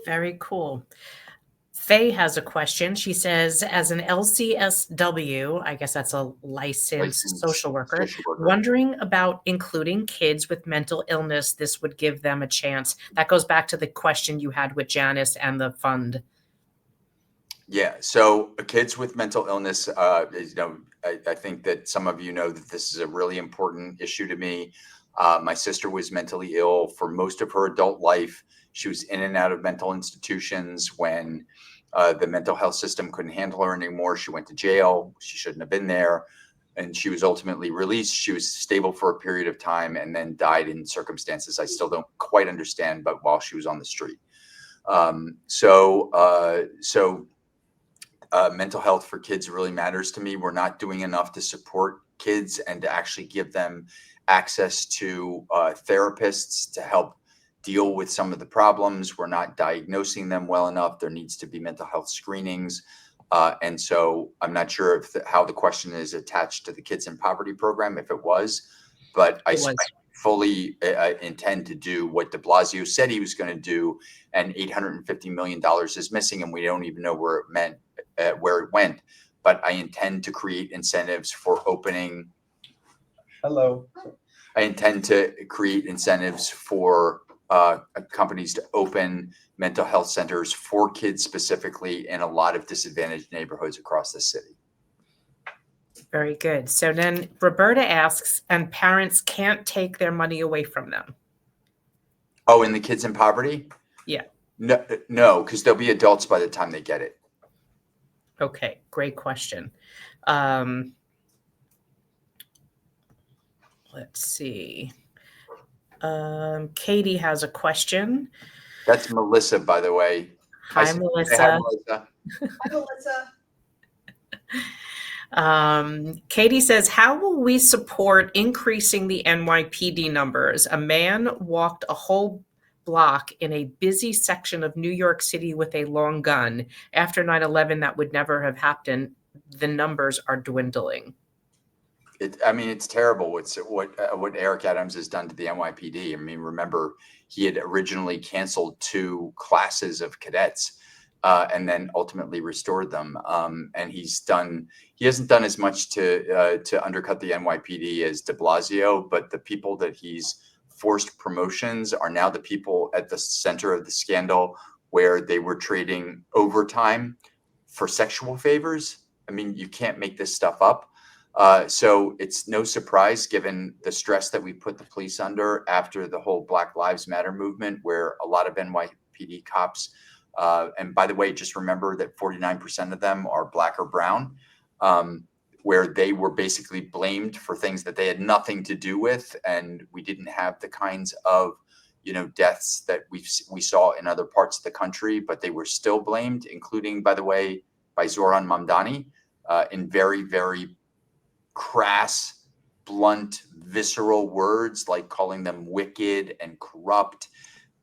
Very cool. Faye has a question. She says, as an LCSW, I guess that's a licensed social worker, wondering about including kids with mental illness, this would give them a chance. That goes back to the question you had with Janice and the fund. Yeah. So kids with mental illness, I think that some of you know that this is a really important issue to me. My sister was mentally ill for most of her adult life. She was in and out of mental institutions when the mental health system couldn't handle her anymore. She went to jail. She shouldn't have been there. And she was ultimately released. She was stable for a period of time and then died in circumstances I still don't quite understand, but while she was on the street. Mental health for kids really matters to me. We're not doing enough to support kids and to actually give them access to therapists to help deal with some of the problems. We're not diagnosing them well enough. There needs to be mental health screenings. And so I'm not sure how the question is attached to the Kids in Poverty program, if it was, but I fully intend to do what de Blasio said he was going to do, and $850 million is missing, and we don't even know where it went. But I intend to create incentives for opening. Hello. I intend to create incentives for companies to open mental health centers for kids specifically in a lot of disadvantaged neighborhoods across the city. Very good. So then Roberta asks, and parents can't take their money away from them. Oh, and the Kids in Poverty? Yeah. No, because they'll be adults by the time they get it. Okay, great question. Let's see. Katie has a question. That's Melissa, by the way. Hi, Melissa. Hi, Melissa. Hi, Melissa. Katie says, how will we support increasing the NYPD numbers? A man walked a whole block in a busy section of New York City with a long gun. After 9/11, that would never have happened. The numbers are dwindling. It's terrible what Eric Adams has done to the NYPD. I mean, remember, he had originally canceled 2 classes of cadets and then ultimately restored them. And he hasn't done as much to undercut the NYPD as de Blasio, but the people that he's forced promotions are now the people at the center of the scandal where they were trading overtime for sexual favors. I mean, you can't make this stuff up. So it's no surprise, given the stress that we put the police under after the whole Black Lives Matter movement, where a lot of NYPD cops, and by the way, just remember that 49% of them are Black or brown, where they were basically blamed for things that they had nothing to do with. And we didn't have the kinds of, deaths that we saw in other parts of the country, but they were still blamed, including, by the way, by Zoran Mamdani, in very, very crass, blunt, visceral words, like calling them wicked and corrupt,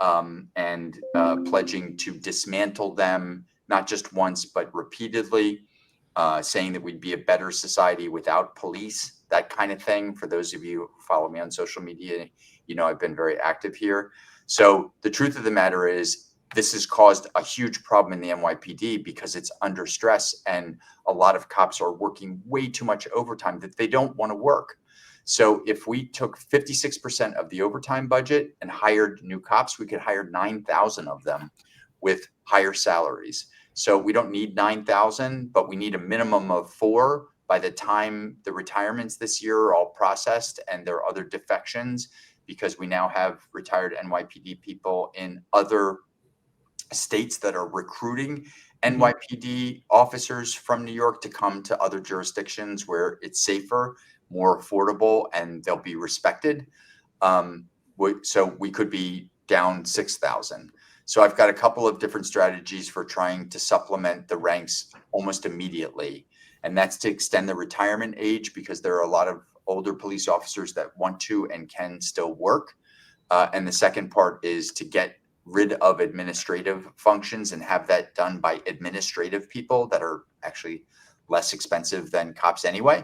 and pledging to dismantle them, not just once, but repeatedly, saying that we'd be a better society without police, that kind of thing. For those of you who follow me on social media, I've been very active here. So the truth of the matter is, this has caused a huge problem in the NYPD because it's under stress, and a lot of cops are working way too much overtime that they don't want to work. So if we took 56% of the overtime budget and hired new cops, we could hire 9,000 of them with higher salaries. So we don't need 9,000, but we need a minimum of 4 by the time the retirements this year are all processed and there are other defections, because we now have retired NYPD people in other states that are recruiting NYPD officers from New York to come to other jurisdictions where it's safer, more affordable, and they'll be respected. So we could be down 6,000. So I've got a couple of different strategies for trying to supplement the ranks almost immediately. And that's to extend the retirement age, because there are a lot of older police officers that want to and can still work. And the second part is to get rid of administrative functions and have that done by administrative people that are actually less expensive than cops anyway.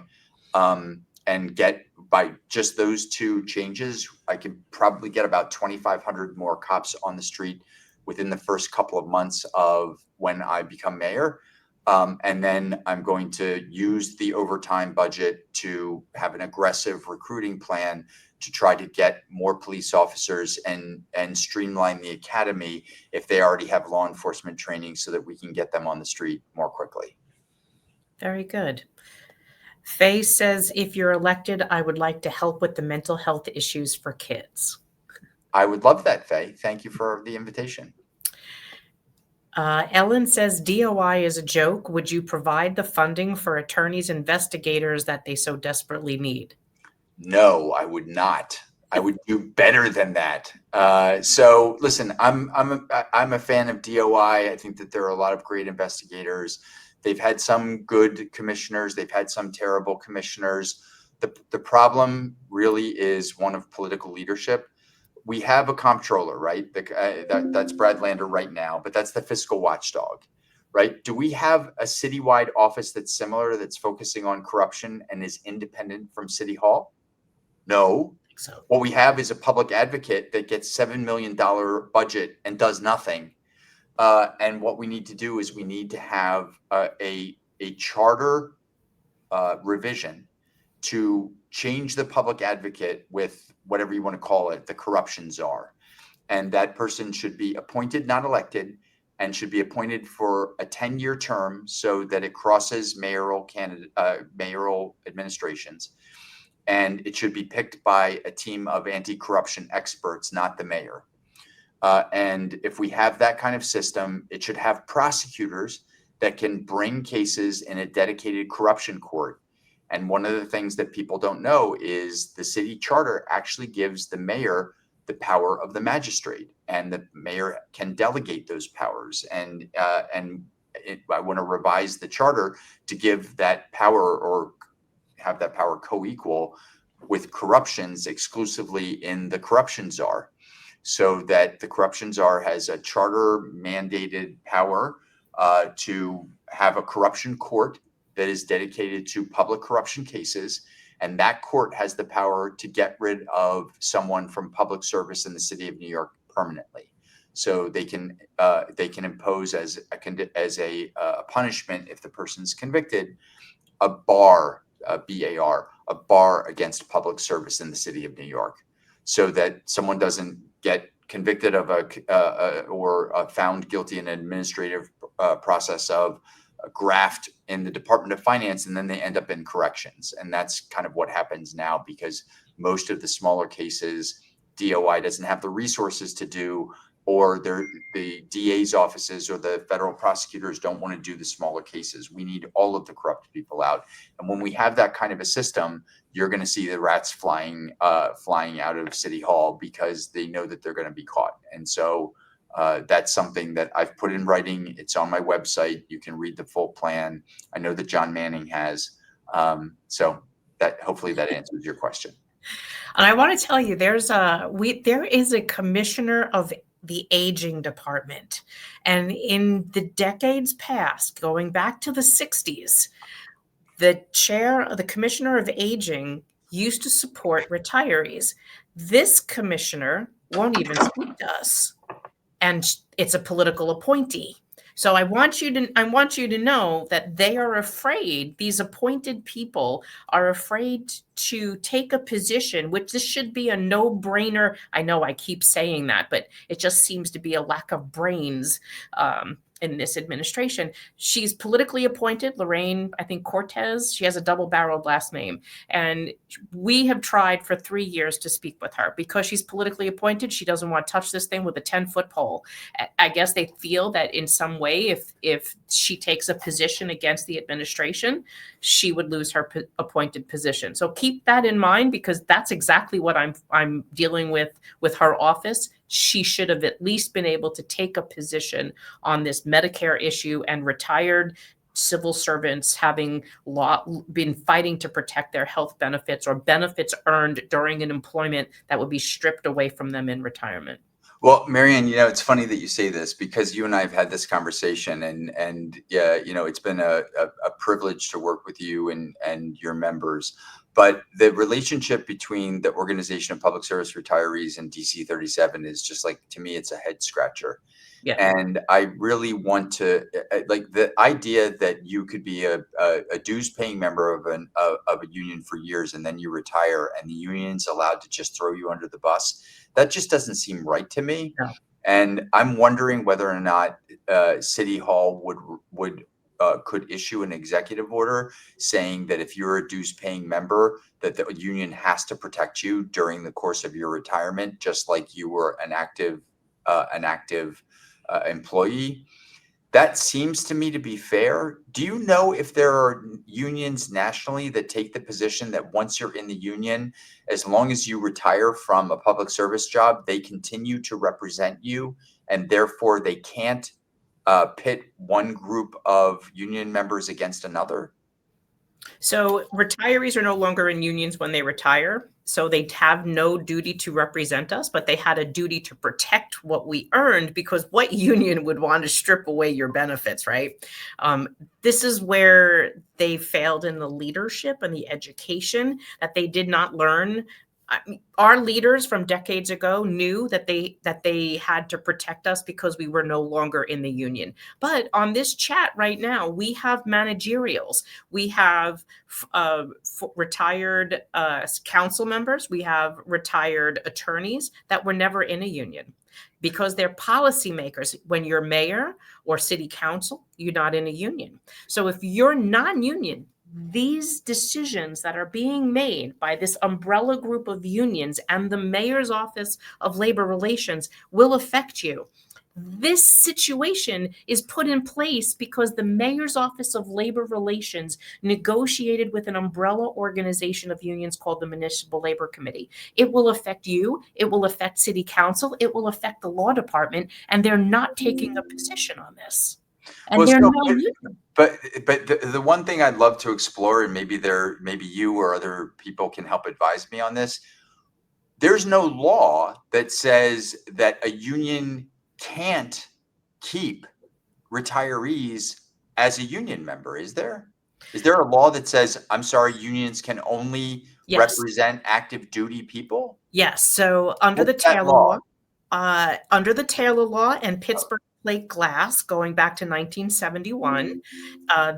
And get, by just those two changes, I can probably get about 2,500 more cops on the street within the first couple of months of when I become mayor. And then I'm going to use the overtime budget to have an aggressive recruiting plan to try to get more police officers and streamline the academy if they already have law enforcement training, so that we can get them on the street more quickly. Very good. Faye says, if you're elected, I would like to help with the mental health issues for kids. I would love that, Faye. Thank you for the invitation. Ellen says, DOI is a joke. Would you provide the funding for attorneys, investigators that they so desperately need? No, I would not. I would do better than that. So listen, I'm a fan of DOI. I think that there are a lot of great investigators. They've had some good commissioners. They've had some terrible commissioners. The problem really is one of political leadership. We have a comptroller, right? That's Brad Lander right now, but that's the fiscal watchdog, right? Do we have a citywide office that's similar, that's focusing on corruption and is independent from City Hall? No. So What we have is a public advocate that gets $7 million budget and does nothing. And what we need to do is we need to have a charter revision to change the public advocate with whatever you want to call it, the corruption czar. And that person should be appointed, not elected, and should be appointed for a 10-year term so that it crosses mayoral administrations. And it should be picked by a team of anti-corruption experts, not the mayor. And if we have that kind of system, it should have prosecutors that can bring cases in a dedicated corruption court. And one of the things that people don't know is the city charter actually gives the mayor the power of the magistrate, and the mayor can delegate those powers. And I want to revise the charter to give that power, or have that power co-equal with corruptions exclusively in the corruption czar, so that the corruption czar has a charter mandated power to have a corruption court that is dedicated to public corruption cases. And that court has the power to get rid of someone from public service in the city of New York permanently. So they can impose as a punishment, if the person's convicted, a bar, BAR, a bar against public service in the city of New York, so that someone doesn't get convicted of or found guilty in an administrative process of a graft in the Department of Finance, and then they end up in corrections. And that's kind of what happens now, because most of the smaller cases, DOI doesn't have the resources to do, or the DA's offices or the federal prosecutors don't want to do the smaller cases. We need all of the corrupt people out. And when we have that kind of a system, you're going to see the rats flying out of City Hall, because they know that they're going to be caught. And so that's something that I've put in writing. It's on my website. You can read the full plan. I know that John Manning has. So that, hopefully that answers your question. And I want to tell you, there is a commissioner of the aging department. And in the decades past, going back to the 60s, the commissioner of aging used to support retirees. This commissioner won't even speak to us, and it's a political appointee. So I want you to know that they are afraid, these appointed people are afraid to take a position, which this should be a no-brainer. I know I keep saying that, but it just seems to be a lack of brains in this administration. She's politically appointed, Lorraine, I think Cortez. She has a double-barreled last name. And we have tried for 3 years to speak with her because she's politically appointed. She doesn't want to touch this thing with a 10-foot pole. I guess they feel that in some way, if she takes a position against the administration, she would lose her appointed position. So keep that in mind, because that's exactly what I'm dealing with her office. She should have at least been able to take a position on this Medicare issue, and retired civil servants having been fighting to protect their health benefits or benefits earned during an employment that would be stripped away from them in retirement. Well, Marianne, it's funny that you say this, because you and I have had this conversation, and yeah, it's been a privilege to work with you and your members. But the relationship between the Organization of Public Service Retirees and DC 37 is just, like, to me, it's a head scratcher. Yeah. And I really want to, like, the idea that you could be a dues paying member of a union for years, and then you retire and the union's allowed to just throw you under the bus. That just doesn't seem right to me. No. And I'm wondering whether or not City Hall could issue an executive order saying that if you're a dues paying member, that the union has to protect you during the course of your retirement, just like you were an active employee. That seems to me to be fair. Do you know if there are unions nationally that take the position that once you're in the union, as long as you retire from a public service job, they continue to represent you, and therefore they can't pit one group of union members against another? So retirees are no longer in unions when they retire. So they have no duty to represent us, but they had a duty to protect what we earned, because what union would want to strip away your benefits, right? This is where they failed in the leadership and the education, that they did not learn. Our leaders from decades ago knew that they had to protect us because we were no longer in the union. But on this chat right now, we have managerials, we have retired council members, we have retired attorneys that were never in a union, because they're policymakers. When you're mayor or city council, you're not in a union. So if you're non-union, these decisions that are being made by this umbrella group of unions and the mayor's office of labor relations will affect you. This situation is put in place because the mayor's office of labor relations negotiated with an umbrella organization of unions called the Municipal Labor Committee. It will affect you. It will affect city council. It will affect the law department, and they're not taking a position on this. And Well, they're so, not. but the one thing I'd love to explore, and maybe you or other people can help advise me on this. There's no law that says that a union can't keep retirees as a union member. Is there? Is there a law that says, I'm sorry, unions can only Yes. represent active duty people? Yes. So under What's the that law? Taylor Law and Pittsburgh Plate Glass, going back to 1971,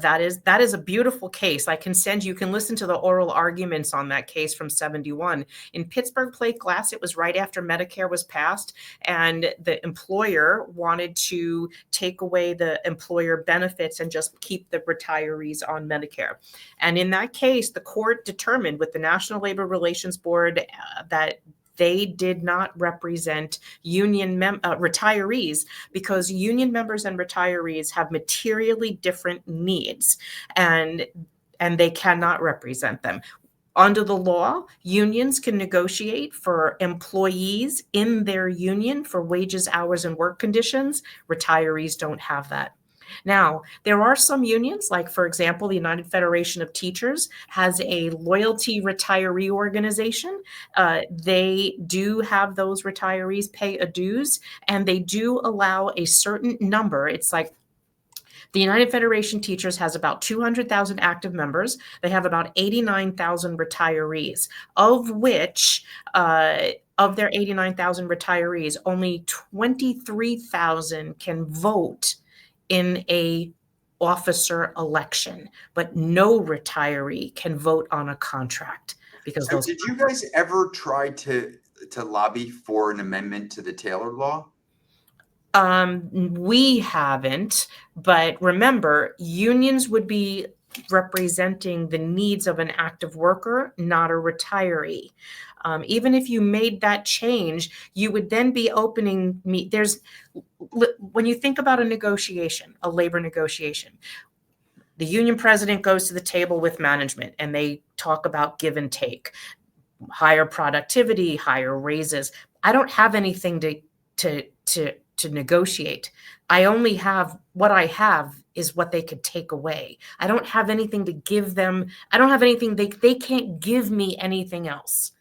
that is a beautiful case. You can listen to the oral arguments on that case from 71. In Pittsburgh Plate Glass, it was right after Medicare was passed, and the employer wanted to take away the employer benefits and just keep the retirees on Medicare. And in that case, the court determined with the National Labor Relations Board that they did not represent union retirees, because union members and retirees have materially different needs, and they cannot represent them. Under the law, unions can negotiate for employees in their union for wages, hours, and work conditions. Retirees don't have that. Now, there are some unions, like, for example, the United Federation of Teachers has a loyalty retiree organization. They do have those retirees pay a dues, and they do allow a certain number. It's like the United Federation Teachers has about 200,000 active members. They have about 89,000 retirees, of which, of their 89,000 retirees, only 23,000 can vote in a officer election, but no retiree can vote on a contract, because So did you guys ever try to lobby for an amendment to the Taylor Law? We haven't, but remember, unions would be representing the needs of an active worker, not a retiree. Even if you made that change, you would then be opening me. When you think about a negotiation, a labor negotiation, the union president goes to the table with management and they talk about give and take, higher productivity, higher raises. I don't have anything to negotiate. I only have what I have is what they could take away. I don't have anything to give them. I don't have anything they can't give me anything else.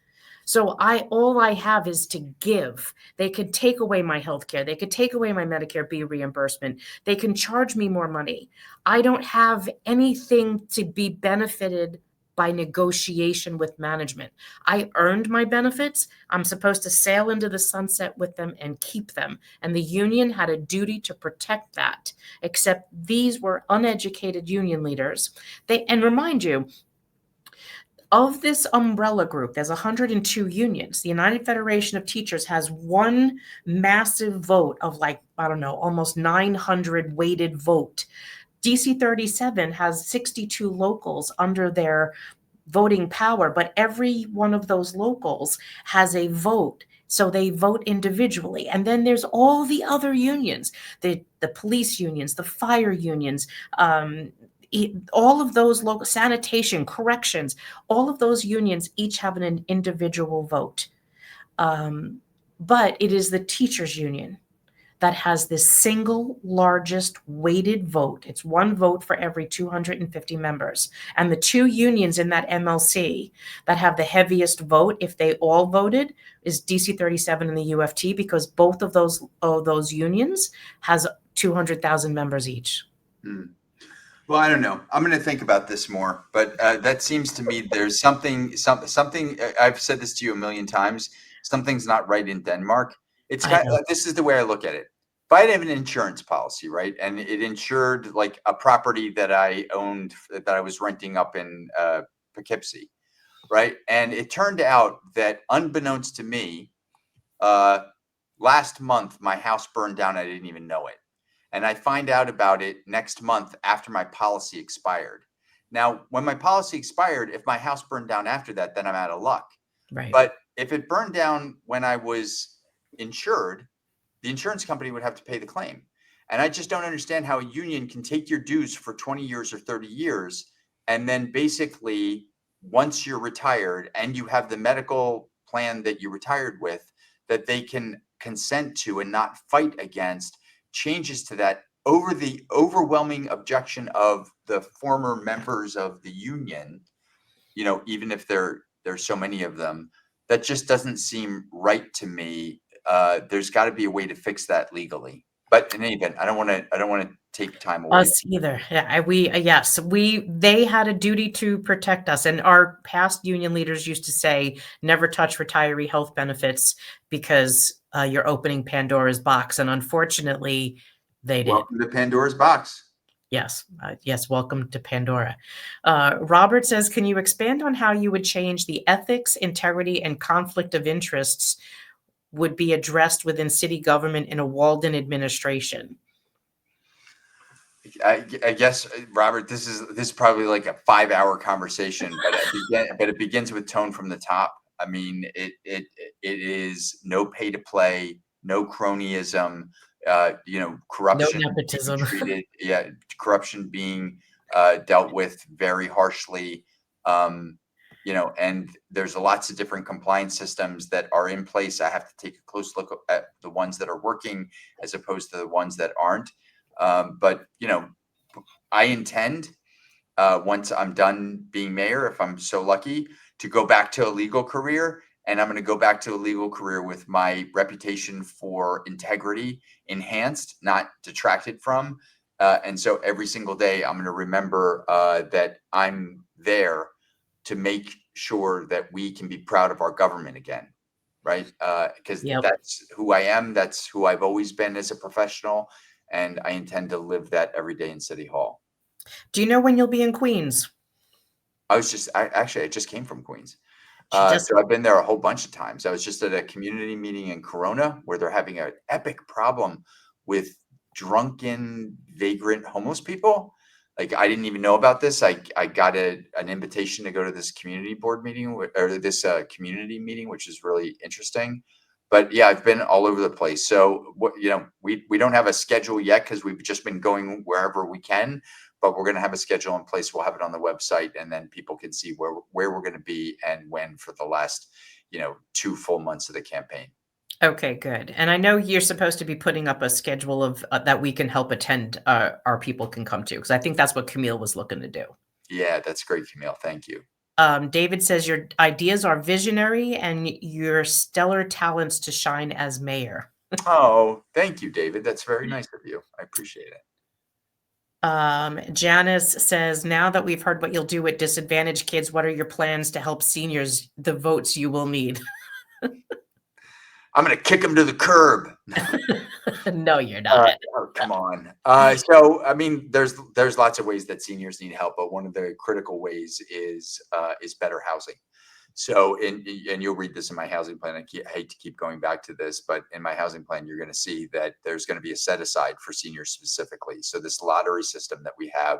So all I have is to give. They could take away my health care. They could take away my Medicare B reimbursement. They can charge me more money. I don't have anything to be benefited by negotiation with management. I earned my benefits. I'm supposed to sail into the sunset with them and keep them. And the union had a duty to protect that, except these were uneducated union leaders. And remind you, of this umbrella group, there's 102 unions. The United Federation of Teachers has one massive vote of I don't know, almost 900 weighted vote. DC 37 has 62 locals under their voting power, but every one of those locals has a vote. So they vote individually. And then there's all the other unions, the police unions, the fire unions, all of those local sanitation, corrections, all of those unions each have an individual vote. But it is the teachers union that has this single largest weighted vote. It's one vote for every 250 members. And the two unions in that MLC that have the heaviest vote, if they all voted, is DC 37 and the UFT, because both of those unions has 200,000 members each. Well, I don't know. I'm going to think about this more, but that seems to me there's something. I've said this to you a million times. Something's not right in Denmark. This is the way I look at it. If I have an insurance policy, right, and it insured like a property that I owned that I was renting up in Poughkeepsie, right, and it turned out that unbeknownst to me, last month my house burned down. I didn't even know it. And I find out about it next month after my policy expired. Now, when my policy expired, if my house burned down after that, then I'm out of luck. Right. But if it burned down when I was insured, the insurance company would have to pay the claim. And I just don't understand how a union can take your dues for 20 years or 30 years. And then basically, once you're retired and you have the medical plan that you retired with, that they can consent to and not fight against changes to that over the overwhelming objection of the former members of the union, even if there's so many of them, that just doesn't seem right to me. There's got to be a way to fix that legally. But in any event, I don't want to take time away. Us either. Yeah, they had a duty to protect us, and our past union leaders used to say, "Never touch retiree health benefits because you're opening Pandora's box." And unfortunately, they did. Welcome to Pandora's box. Yes, welcome to Pandora. Robert says, "Can you expand on how you would change the ethics, integrity, and conflict of interests would be addressed within city government in a Walden administration?" I guess, Robert, this is probably like a 5-hour conversation, but it begins with tone from the top. I mean, it is no pay to play, no cronyism, corruption, no nepotism. corruption being dealt with very harshly. And there's lots of different compliance systems that are in place. I have to take a close look at the ones that are working as opposed to the ones that aren't. But I intend, once I'm done being mayor, if I'm so lucky, to go back to a legal career. And I'm going to go back to a legal career with my reputation for integrity enhanced, not detracted from. And so every single day, I'm going to remember that I'm there to make sure that we can be proud of our government again. Right. Because that's who I am. That's who I've always been as a professional. And I intend to live that every day in City Hall. Do you know when you'll be in Queens? I just came from Queens. So I've been there a whole bunch of times. I was just at a community meeting in Corona where they're having an epic problem with drunken, vagrant homeless people. Like, I didn't even know about this. I got an invitation to go to this community board meeting or this community meeting, which is really interesting. But yeah, I've been all over the place. So we don't have a schedule yet because we've just been going wherever we can. But we're going to have a schedule in place. We'll have it on the website, and then people can see where we're going to be and when for the last 2 full months of the campaign. Okay, good. And I know you're supposed to be putting up a schedule of that we can help attend, our people can come to, because I think that's what Camille was looking to do. Yeah, that's great, Camille. Thank you. David says your ideas are visionary and your stellar talents to shine as mayor. Oh, thank you, David. That's very nice of you. I appreciate it. Janice says, now that we've heard what you'll do with disadvantaged kids, what are your plans to help seniors, the votes you will need? I'm going to kick them to the curb. No, you're not. Oh, come on. So, I mean, there's lots of ways that seniors need help, but one of the critical ways is better housing. So, and you'll read this in my housing plan. I hate to keep going back to this, but in my housing plan, you're going to see that there's going to be a set aside for seniors specifically. So this lottery system that we have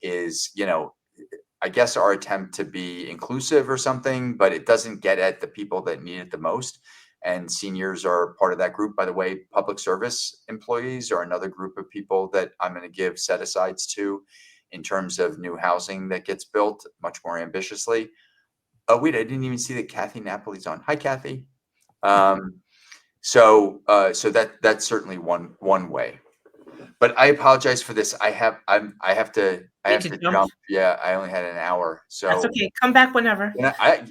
is, I guess our attempt to be inclusive or something, but it doesn't get at the people that need it the most. And seniors are part of that group. By the way, public service employees are another group of people that I'm going to give set asides to in terms of new housing that gets built much more ambitiously. Oh, wait, I didn't even see that Kathy Napoli's on. Hi, Kathy. So that's certainly one way. But I apologize for this. I have to jump. Yeah, I only had an hour. So that's okay. Come back whenever.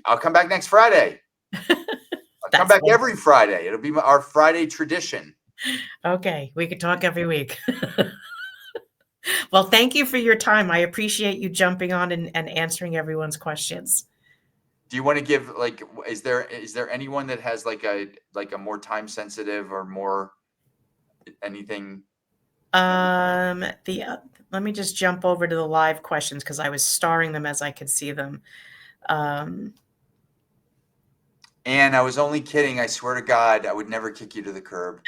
I'll come back next Friday. I'll come back every Friday. It'll be our Friday tradition. Okay, we could talk every week. Well, thank you for your time. I appreciate you jumping on and answering everyone's questions. Do you want to give is there anyone that has like a more time sensitive or more anything? Let me just jump over to the live questions because I was starring them as I could see them. And I was only kidding. I swear to God, I would never kick you to the curb.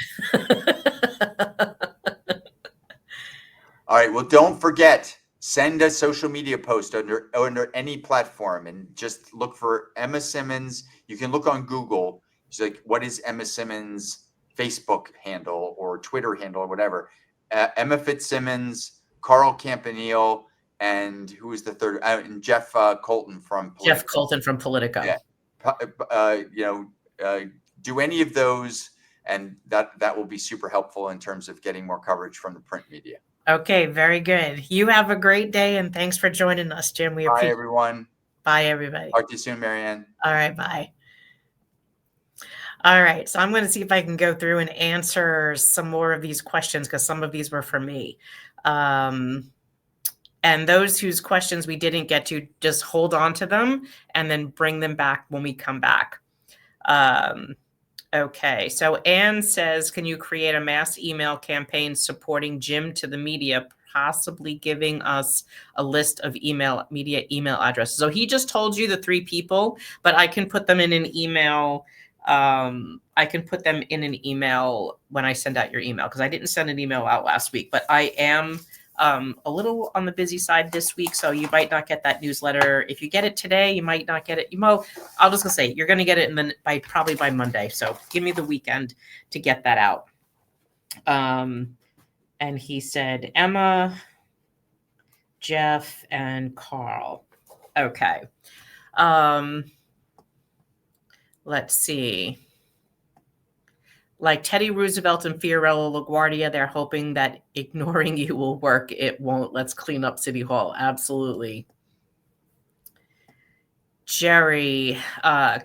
All right. Well, don't forget, send a social media post under any platform and just look for Emma Simmons. You can look on Google. She's like, what is Emma Simmons' Facebook handle or Twitter handle or whatever? Emma Fitzsimmons, Carl Campanile, and who is the third? And Jeff Colton from Politico. Jeff Colton from Politico. Yeah. Do any of those, and that will be super helpful in terms of getting more coverage from the print media. Okay, very good. You have a great day, and thanks for joining us, Jim. We appreciate it. Bye, everyone. Bye, everybody. Talk to you soon, Marianne. All right, bye. All right, so I'm going to see if I can go through and answer some more of these questions because some of these were for me. And those whose questions we didn't get to, just hold on to them and then bring them back when we come back. Okay, so Anne says, can you create a mass email campaign supporting Jim to the media, possibly giving us a list of media email addresses? So he just told you the 3 people, but I can put them in an email. I can put them in an email when I send out your email because I didn't send an email out last week, but I am a little on the busy side this week, so you might not get that newsletter. If you get it today, you might not get it. I'll just say you're going to get it probably by Monday. So give me the weekend to get that out. And he said Emma, Jeff, and Carl. Okay. Let's see. Like Teddy Roosevelt and Fiorello LaGuardia, they're hoping that ignoring you will work. It won't. Let's clean up City Hall. Absolutely. Jerry,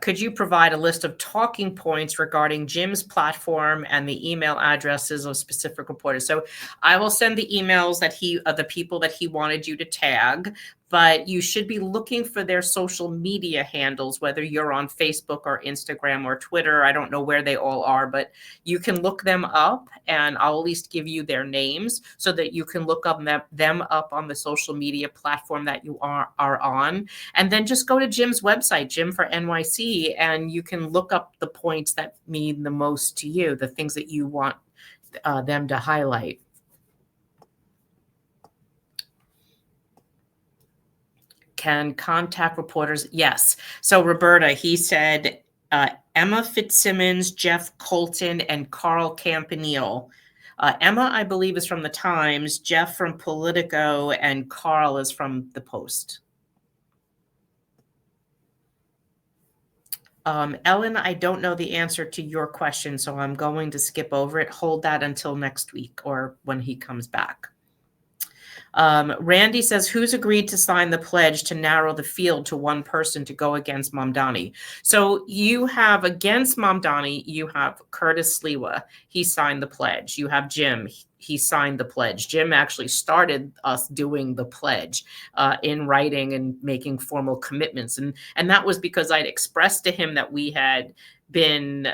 could you provide a list of talking points regarding Jim's platform and the email addresses of specific reporters? So I will send the emails that the people that he wanted you to tag, but you should be looking for their social media handles, whether you're on Facebook or Instagram or Twitter. I don't know where they all are, but you can look them up, and I'll at least give you their names so that you can look up them up on the social media platform that you are on. And then just go to Jim's website, Jim for NYC, and you can look up the points that mean the most to you, the things that you want them to highlight. Can contact reporters? Yes. So Roberta, he said Emma Fitzsimmons, Jeff Colton, and Carl Campanile. Emma, I believe, is from the Times, Jeff from Politico, and Carl is from the Post. Ellen, I don't know the answer to your question, so I'm going to skip over it. Hold that until next week or when he comes back. Randy says, who's agreed to sign the pledge to narrow the field to one person to go against Mamdani? So you have against Mamdani, you have Curtis Sliwa. He signed the pledge. You have Jim. He signed the pledge. Jim actually started us doing the pledge in writing and making formal commitments. And that was because I'd expressed to him that we had been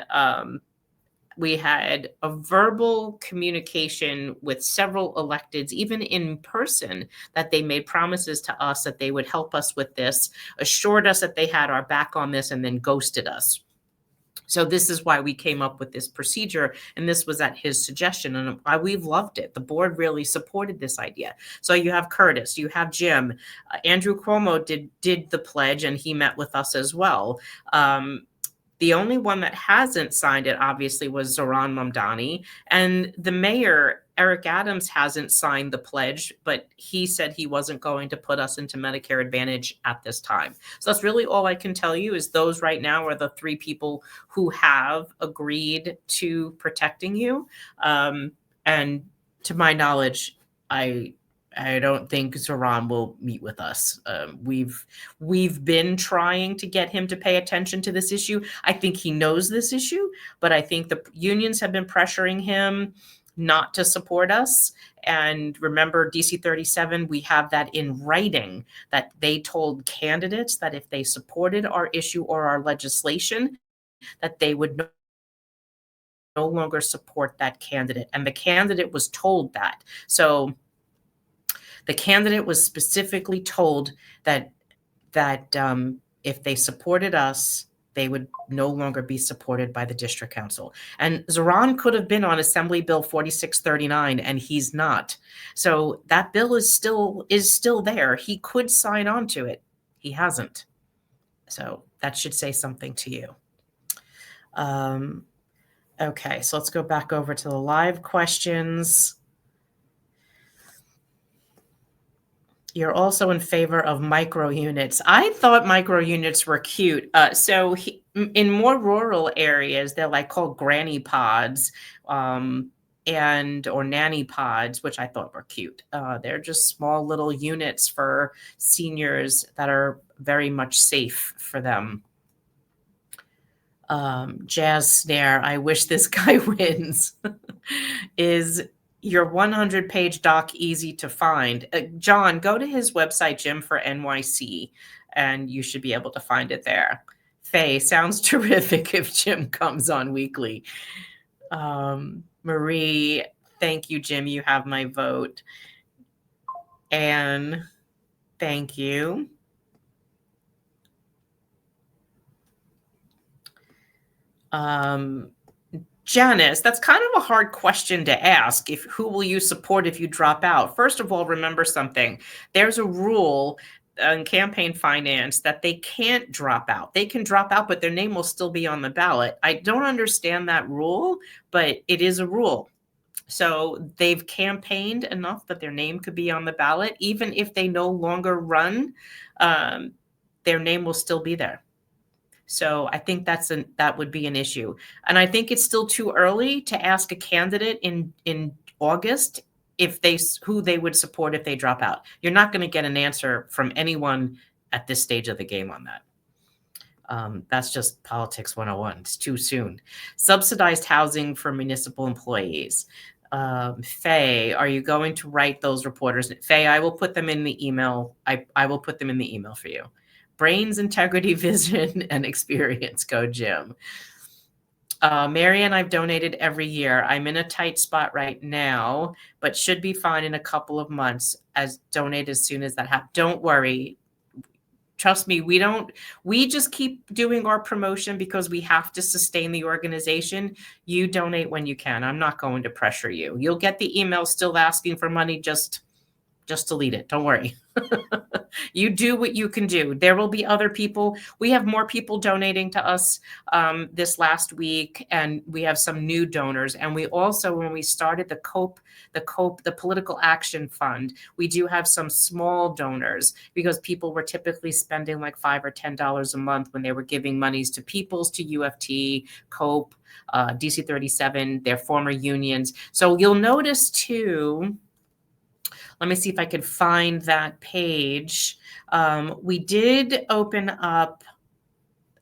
we had a verbal communication with several electeds, even in person, that they made promises to us that they would help us with this, assured us that they had our back on this, and then ghosted us. So this is why we came up with this procedure, and this was at his suggestion, and we've loved it. The board really supported this idea. So you have Curtis, you have Jim, Andrew Cuomo did the pledge, and he met with us as well. The only one that hasn't signed it, obviously, was Zohran Mamdani. And the mayor, Eric Adams, hasn't signed the pledge, but he said he wasn't going to put us into Medicare Advantage at this time. So that's really all I can tell you is those right now are the three people who have agreed to protecting you. And to my knowledge, I don't think Zohran will meet with us. We've been trying to get him to pay attention to this issue. I think he knows this issue, but I think the unions have been pressuring him not to support us. And remember, DC 37, we have that in writing that they told candidates that if they supported our issue or our legislation, that they would no longer support that candidate. And the candidate was told that. So the candidate was specifically told that if they supported us, they would no longer be supported by the district council. And Zohran could have been on Assembly Bill 4639, and he's not. So that bill is still there. He could sign on to it. He hasn't. So that should say something to you. Okay, so let's go back over to the live questions. You're also in favor of micro units. I thought micro units were cute. In more rural areas, they're like called granny pods or nanny pods, which I thought were cute. They're just small little units for seniors that are very much safe for them. Jazz Snare, I wish this guy wins. Is your 100-page doc easy to find? John, go to his website, Jim for NYC, and you should be able to find it there. Faye, sounds terrific if Jim comes on weekly. Marie, thank you, Jim. You have my vote. Anne, thank you. Janice, that's kind of a hard question to ask. Who will you support if you drop out? First of all, remember something. There's a rule in campaign finance that they can't drop out. They can drop out, but their name will still be on the ballot. I don't understand that rule, but it is a rule. So they've campaigned enough that their name could be on the ballot. Even if they no longer run, their name will still be there. So I think that would be an issue. And I think it's still too early to ask a candidate in August who they would support if they drop out. You're not going to get an answer from anyone at this stage of the game on that. That's just politics 101. It's too soon. Subsidized housing for municipal employees. Faye, are you going to write those reporters? Faye, I will put them in the email. I will put them in the email for you. Brains, integrity, vision, and experience. Go, Jim. Marianne, I've donated every year. I'm in a tight spot right now, but should be fine in a couple of months. Donate as soon as that happens. Don't worry. Trust me, we just keep doing our promotion because we have to sustain the organization. You donate when you can. I'm not going to pressure you. You'll get the email still asking for money. Just delete it. Don't worry. You do what you can do. There will be other people. We have more people donating to us this last week, and we have some new donors. And we also, when we started the Political Action Fund, we do have some small donors because people were typically spending like $5 or $10 a month when they were giving monies to Peoples, to UFT, COPE, DC 37, their former unions. So you'll notice too. Let me see if I could find that page. We did open up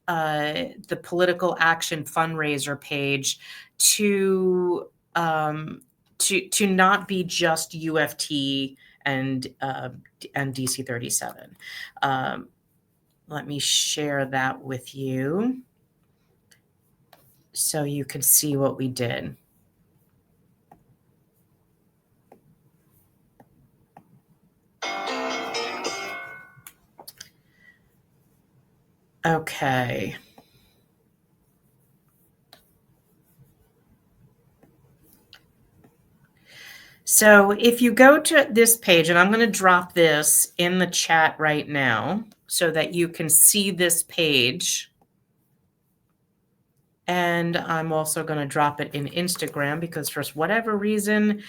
the Political Action fundraiser page to not be just UFT and DC 37. Let me share that with you so you can see what we did. Okay. So if you go to this page, and I'm going to drop this in the chat right now so that you can see this page. And I'm also going to drop it in Instagram because for whatever reason,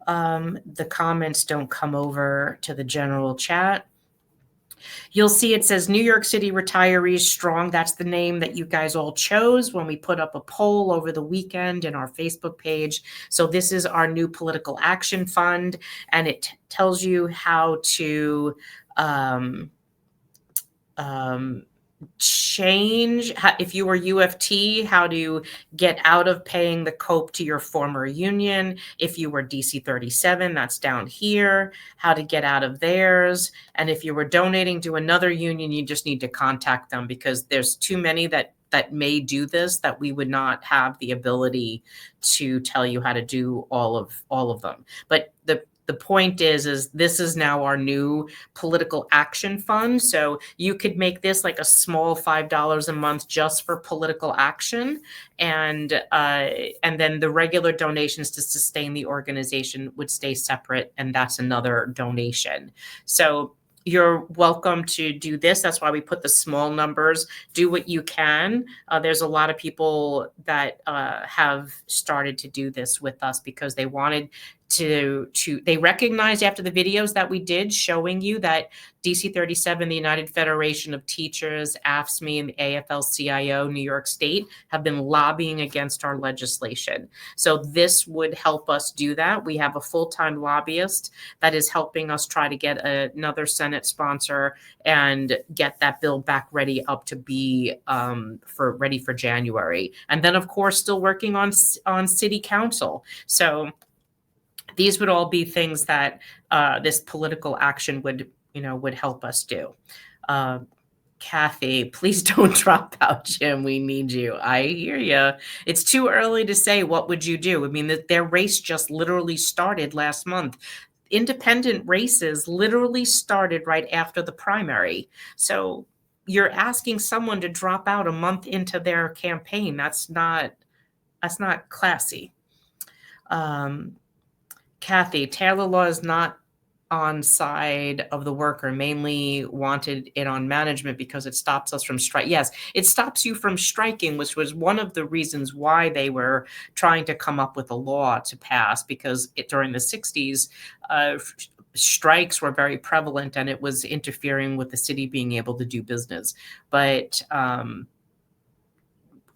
the comments don't come over to the general chat. You'll see it says New York City Retirees Strong. That's the name that you guys all chose when we put up a poll over the weekend in our Facebook page. So this is our new Political Action Fund, and it tells you how to change, if you were UFT, how to get out of paying the COPE to your former union. If you were DC 37, that's down here, how to get out of theirs. And if you were donating to another union, you just need to contact them because there's too many that may do this, that we would not have the ability to tell you how to do all of them. But the point is this is now our new Political Action Fund. So you could make this like a small $5 a month just for political action. And then the regular donations to sustain the organization would stay separate. And that's another donation. So you're welcome to do this. That's why we put the small numbers. Do what you can. There's a lot of people that have started to do this with us because they wanted they recognized after the videos that we did showing you that DC 37, the United Federation of Teachers, AFSCME, and the AFL-CIO, New York State, have been lobbying against our legislation. So this would help us do that. We have a full-time lobbyist that is helping us try to get another Senate sponsor and get that bill back ready up to be ready for January. And then, of course, still working on city council. So these would all be things that this political action would help us do. Kathy, please don't drop out, Jim. We need you. I hear you. It's too early to say what would you do. I mean, their race just literally started last month. Independent races literally started right after the primary. So you're asking someone to drop out a month into their campaign. That's not classy. Kathy, Taylor law is not on side of the worker, mainly wanted it on management because it stops us from strike. Yes, it stops you from striking, which was one of the reasons why they were trying to come up with a law to pass, because during the 60s, strikes were very prevalent and it was interfering with the city being able to do business. But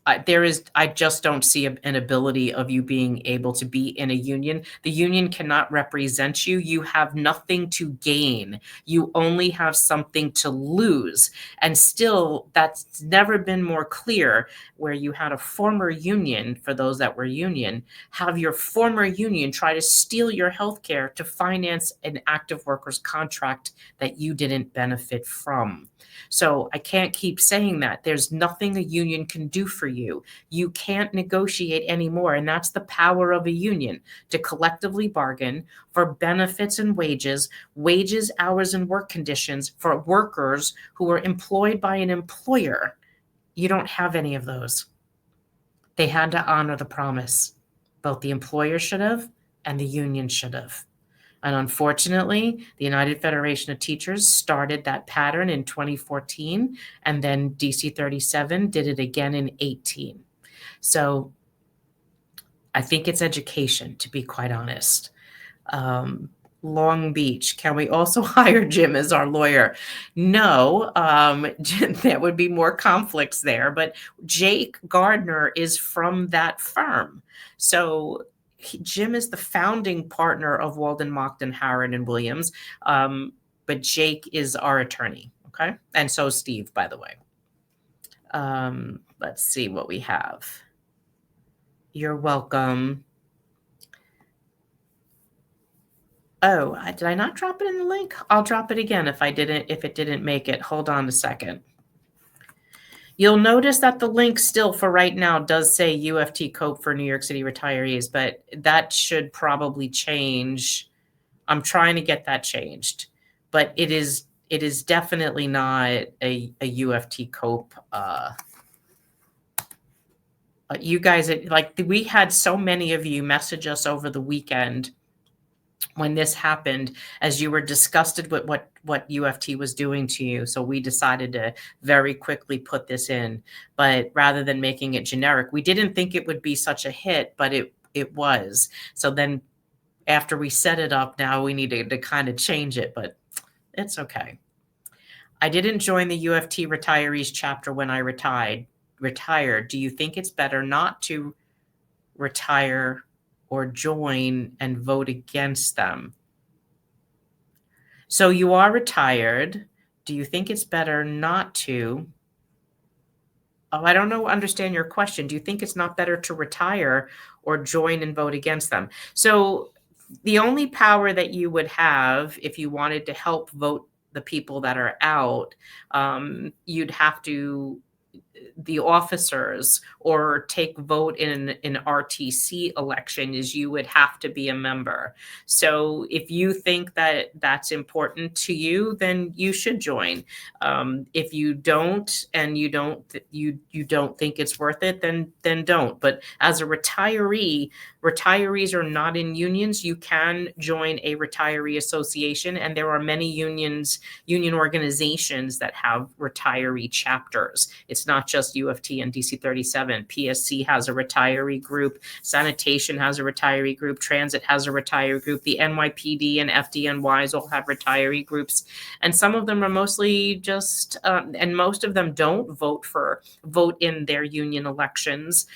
I just don't see an ability of you being able to be in a union. The union cannot represent you. You have nothing to gain. You only have something to lose. And still, that's never been more clear, where you had a former union, for those that were union, have your former union try to steal your health care to finance an active workers contract that you didn't benefit from. So I can't keep saying that. There's nothing a union can do for you. You can't negotiate anymore. And that's the power of a union, to collectively bargain for benefits and wages, hours, and work conditions for workers who are employed by an employer. You don't have any of those. They had to honor the promise. Both the employer should have and the union should have. And unfortunately, the United Federation of Teachers started that pattern in 2014, and then DC 37 did it again in 18. So I think it's education, to be quite honest. Long Beach, can we also hire Jim as our lawyer? No, there would be more conflicts there, but Jake Gardner is from that firm. So Jim is the founding partner of Walden, Mockton, Howard, and Williams, but Jake is our attorney, okay? And so Steve, by the way. Let's see what we have. You're welcome. Oh, did I not drop it in the link? I'll drop it again if it didn't make it. Hold on a second. You'll notice that the link still for right now does say UFT COPE for New York City retirees, but that should probably change. I'm trying to get that changed, but it is definitely not a UFT COPE. You guys, we had so many of you message us over the weekend when this happened, as you were disgusted with what UFT was doing to you. So we decided to very quickly put this in, but rather than making it generic, we didn't think it would be such a hit, but it was. So then after we set it up, now we needed to kind of change it, but it's okay. I didn't join the UFT retirees chapter when I retired. Do you think it's better not to retire or join and vote against them? So you are retired. Do you think it's better not to? Oh, I don't understand your question. Do you think it's not better to retire or join and vote against them? So the only power that you would have if you wanted to help vote the people that are out, you'd have to the officers or take vote in an RTC election is you would have to be a member. So if you think that that's important to you, then you should join. If you don't, and you don't think it's worth it, then don't. But as a retiree, retirees are not in unions. You can join a retiree association, and there are many union organizations that have retiree chapters. It's not just UFT and DC 37. PSC has a retiree group. Sanitation has a retiree group. Transit has a retiree group. The NYPD and FDNYs all have retiree groups. And some of them are mostly just, and most of them don't vote in their union elections.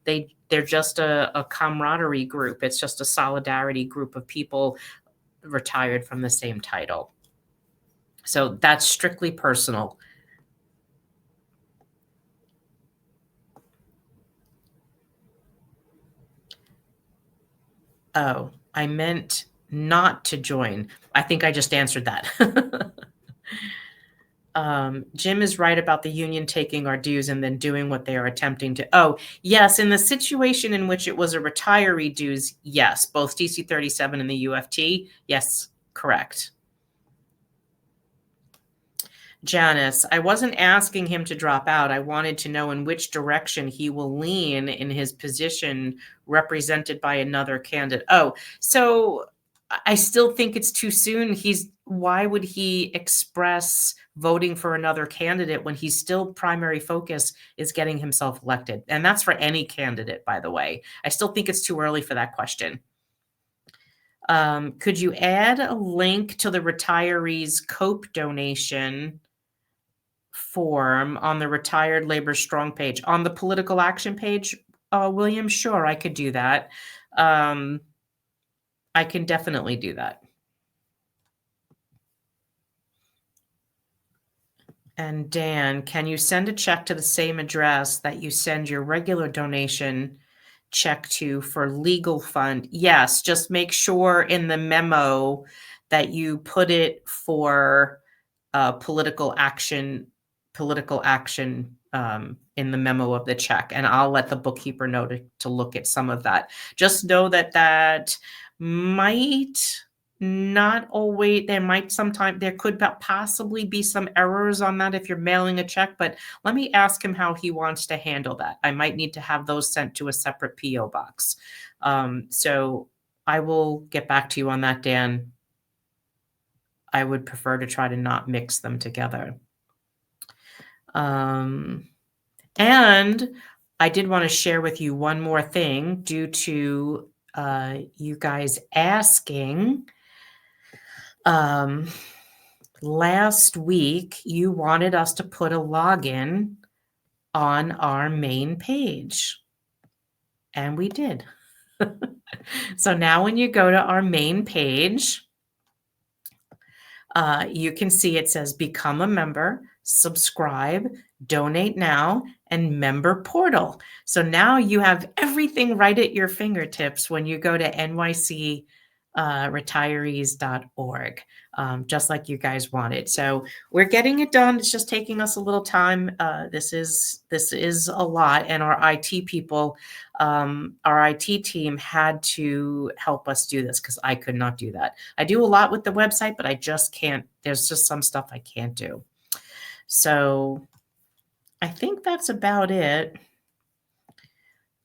They're just a camaraderie group. It's just a solidarity group of people retired from the same title. So that's strictly personal. Oh, I meant not to join. I think I just answered that. Jim is right about the union taking our dues and then doing what they are attempting to. Oh, yes. In the situation in which it was a retiree dues, yes. Both DC 37 and the UFT, yes, correct. Janice, I wasn't asking him to drop out. I wanted to know in which direction he will lean in his position represented by another candidate. Oh, so I still think it's too soon. Why would he express voting for another candidate when he's still primary focus is getting himself elected? And that's for any candidate, by the way. I still think it's too early for that question. Could you add a link to the retirees COPE donation form on the Retired Labor Strong page on the political action page? William, sure, I could do that. I can definitely do that. And Dan, can you send a check to the same address that you send your regular donation check to for legal fund? Yes, just make sure in the memo that you put it for political action political action in the memo of the check, and I'll let the bookkeeper know to look at some of that. Just know that might not always, there could possibly be some errors on that if you're mailing a check, but let me ask him how he wants to handle that. I might need to have those sent to a separate PO box. So I will get back to you on that, Dan. I would prefer to try to not mix them together. And I did want to share with you one more thing due to you guys asking. Last week, you wanted us to put a login on our main page, and we did. So now when you go to our main page, you can see it says become a member, subscribe, donate now, and member portal. So now you have everything right at your fingertips when you go to nycretirees.org, just like you guys wanted. So we're getting it done. It's just taking us a little time. This is a lot, and our IT people, our IT team had to help us do this because I could not do that. I do a lot with the website, but I just can't. There's just some stuff I can't do. So I think that's about it.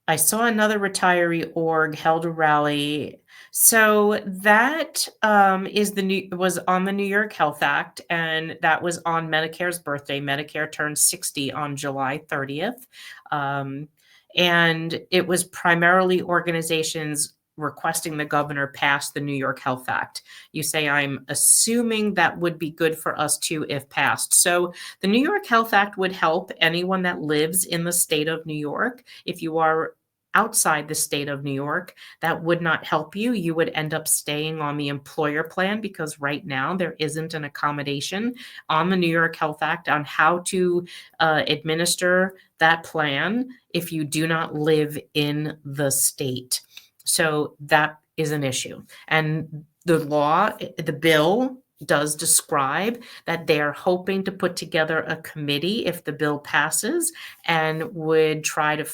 I saw another retiree org held a rally. So that was on the New York Health Act, and that was on Medicare's birthday. Medicare turned 60 on July 30th. And it was primarily organizations requesting the governor pass the New York Health Act. You say, I'm assuming that would be good for us too if passed. So the New York Health Act would help anyone that lives in the state of New York. If you are outside the state of New York, that would not help you. You would end up staying on the employer plan because right now there isn't an accommodation on the New York Health Act on how to administer that plan if you do not live in the state. So that is an issue. And the bill does describe that they are hoping to put together a committee if the bill passes and would try to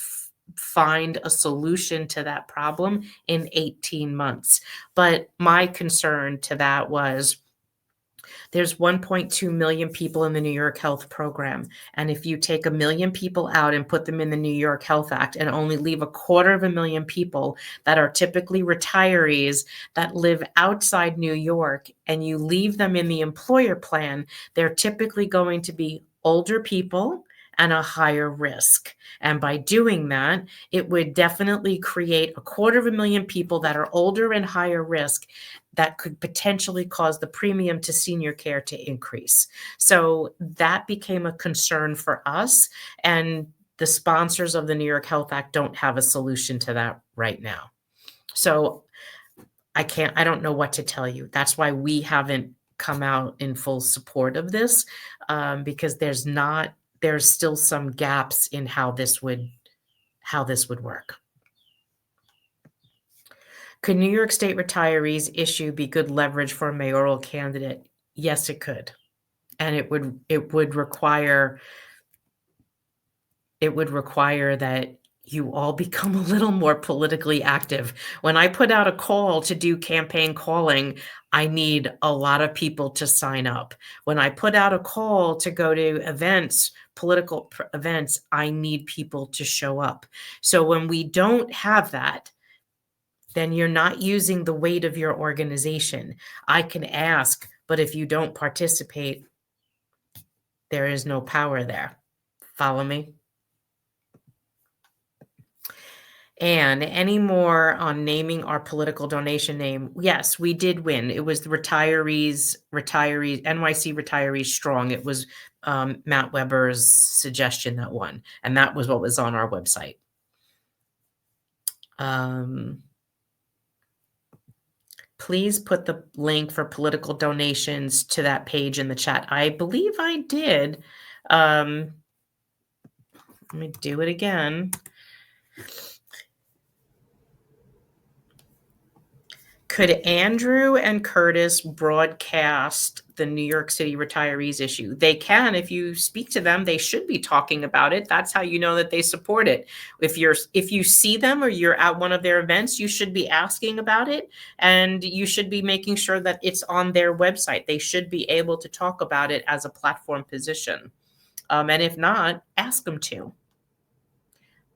find a solution to that problem in 18 months. But my concern to that was there's 1.2 million people in the New York Health Program. And if you take 1 million people out and put them in the New York Health Act and only leave 250,000 people that are typically retirees that live outside New York, and you leave them in the employer plan, they're typically going to be older people and a higher risk. And by doing that, it would definitely create 250,000 people that are older and higher risk that could potentially cause the premium to senior care to increase. So that became a concern for us. And the sponsors of the New York Health Act don't have a solution to that right now. So I don't know what to tell you. That's why we haven't come out in full support of this, because there's still some gaps in how this would work. Could New York State retirees issue be good leverage for a mayoral candidate? Yes, it could. And it would require that you all become a little more politically active. When I put out a call to do campaign calling, I need a lot of people to sign up. When I put out a call to go to events, political events, I need people to show up. So when we don't have that, then you're not using the weight of your organization. I can ask, but if you don't participate, there is no power there. Follow me? And any more on naming our political donation name? Yes, we did win. It was the NYC Retirees Strong. It was Matt Weber's suggestion that won. And that was what was on our website. Please put the link for political donations to that page in the chat. I believe I did. Let me do it again. Could Andrew and Curtis broadcast the New York City retirees issue? They can. If you speak to them, they should be talking about it. That's how you know that they support it. If you see them or you're at one of their events, you should be asking about it, and you should be making sure that it's on their website. They should be able to talk about it as a platform position. And if not, ask them to.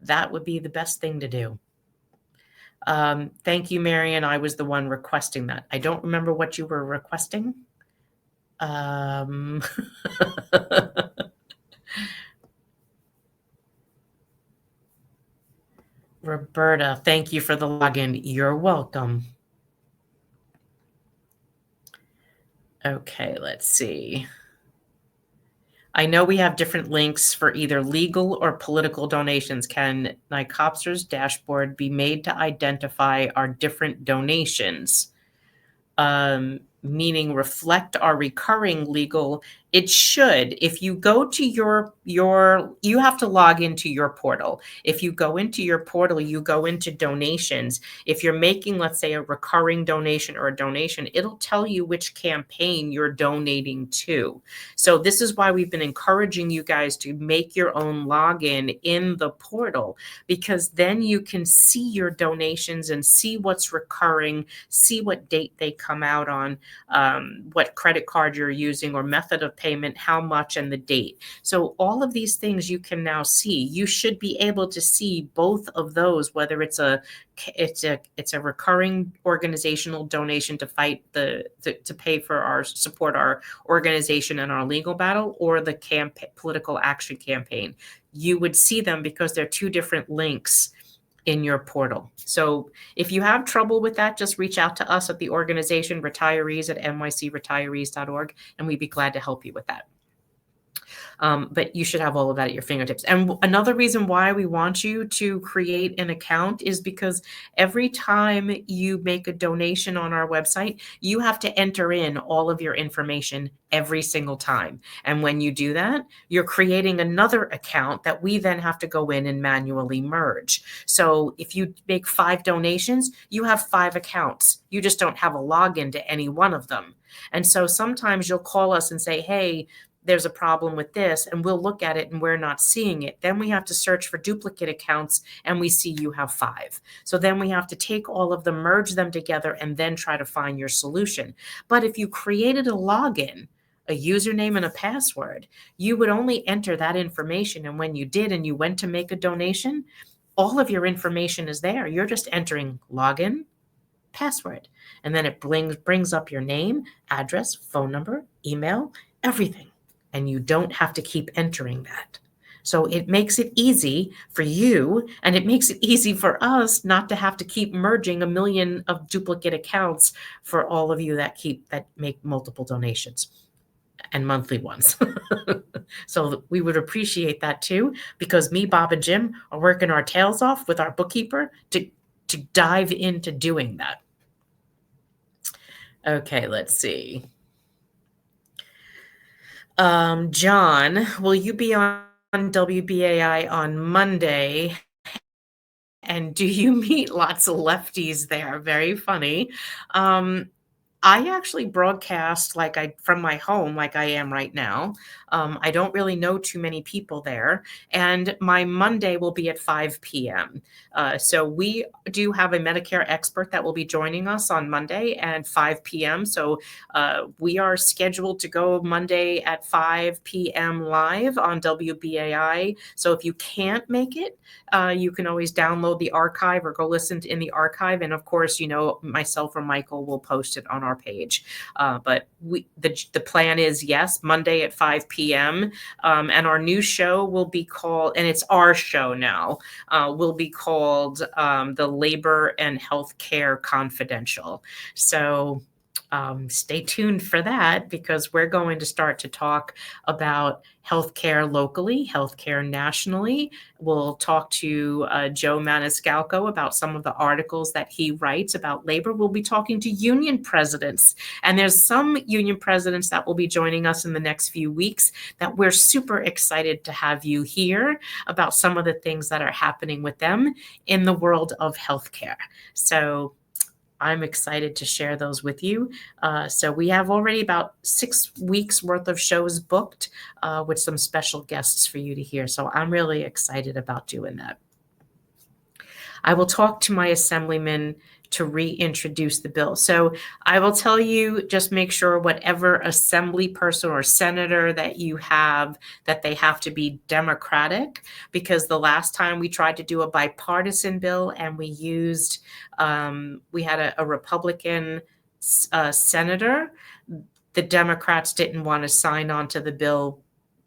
That would be the best thing to do. Thank you, Marion. I was the one requesting that. I don't remember what you were requesting. Roberta, thank you for the login. You're welcome. Okay, let's see. I know we have different links for either legal or political donations. Can NYCOPSR's dashboard be made to identify our different donations? Meaning reflect our recurring legal. It should. If you go to your you have to log into your portal. If you go into your portal, you go into donations. If you're making, let's say, a recurring donation or a donation, it'll tell you which campaign you're donating to. So this is why we've been encouraging you guys to make your own login in the portal, because then you can see your donations and see what's recurring, see what date they come out on, what credit card you're using or method of payment, how much, and the date. So all of these things you can now see. You should be able to see both of those, whether it's a recurring organizational donation to fight to pay for our support our organization and our legal battle, or the political action campaign. You would see them because they're two different links in your portal. So if you have trouble with that, just reach out to us at the organization retirees@nycretirees.org, and we'd be glad to help you with that. But you should have all of that at your fingertips. And another reason why we want you to create an account is because every time you make a donation on our website, you have to enter in all of your information every single time. And when you do that, you're creating another account that we then have to go in and manually merge. So if you make 5 donations, you have 5 accounts. You just don't have a login to any one of them. And so sometimes you'll call us and say, hey, there's a problem with this, and we'll look at it and we're not seeing it. Then we have to search for duplicate accounts and we see you have 5. So then we have to take all of them, merge them together, and then try to find your solution. But if you created a login, a username and a password, you would only enter that information. And when you did and you went to make a donation, all of your information is there. You're just entering login, password, and then it brings up your name, address, phone number, email, everything. And you don't have to keep entering that. So it makes it easy for you, and it makes it easy for us not to have to keep merging a million of duplicate accounts for all of you that make multiple donations and monthly ones. So we would appreciate that too, because me, Bob, and Jim are working our tails off with our bookkeeper to dive into doing that. Okay, let's see. John, will you be on WBAI on Monday? And do you meet lots of lefties there? Very funny. I actually broadcast from my home like I am right now. I don't really know too many people there. And my Monday will be at 5 p.m. So we do have a Medicare expert that will be joining us on Monday at 5 p.m. So we are scheduled to go Monday at 5 p.m. live on WBAI. So if you can't make it, you can always download the archive or go listen in the archive. And of course, myself or Michael will post it on our page. But the plan is, yes, Monday at 5 p.m. And our new show will be called, and it's our show now, will be called the Labor and Healthcare Confidential. So stay tuned for that, because we're going to start to talk about healthcare locally, healthcare nationally. We'll talk to Joe Maniscalco about some of the articles that he writes about labor. We'll be talking to union presidents, and there's some union presidents that will be joining us in the next few weeks that we're super excited to have you hear about some of the things that are happening with them in the world of healthcare. So I'm excited to share those with you. So we have already about 6 weeks worth of shows booked with some special guests for you to hear. So I'm really excited about doing that. I will talk to my assemblyman to reintroduce the bill. So I will tell you, just make sure whatever assembly person or senator that you have, that they have to be Democratic, because the last time we tried to do a bipartisan bill and we used, we had a Republican senator, the Democrats didn't want to sign on to the bill.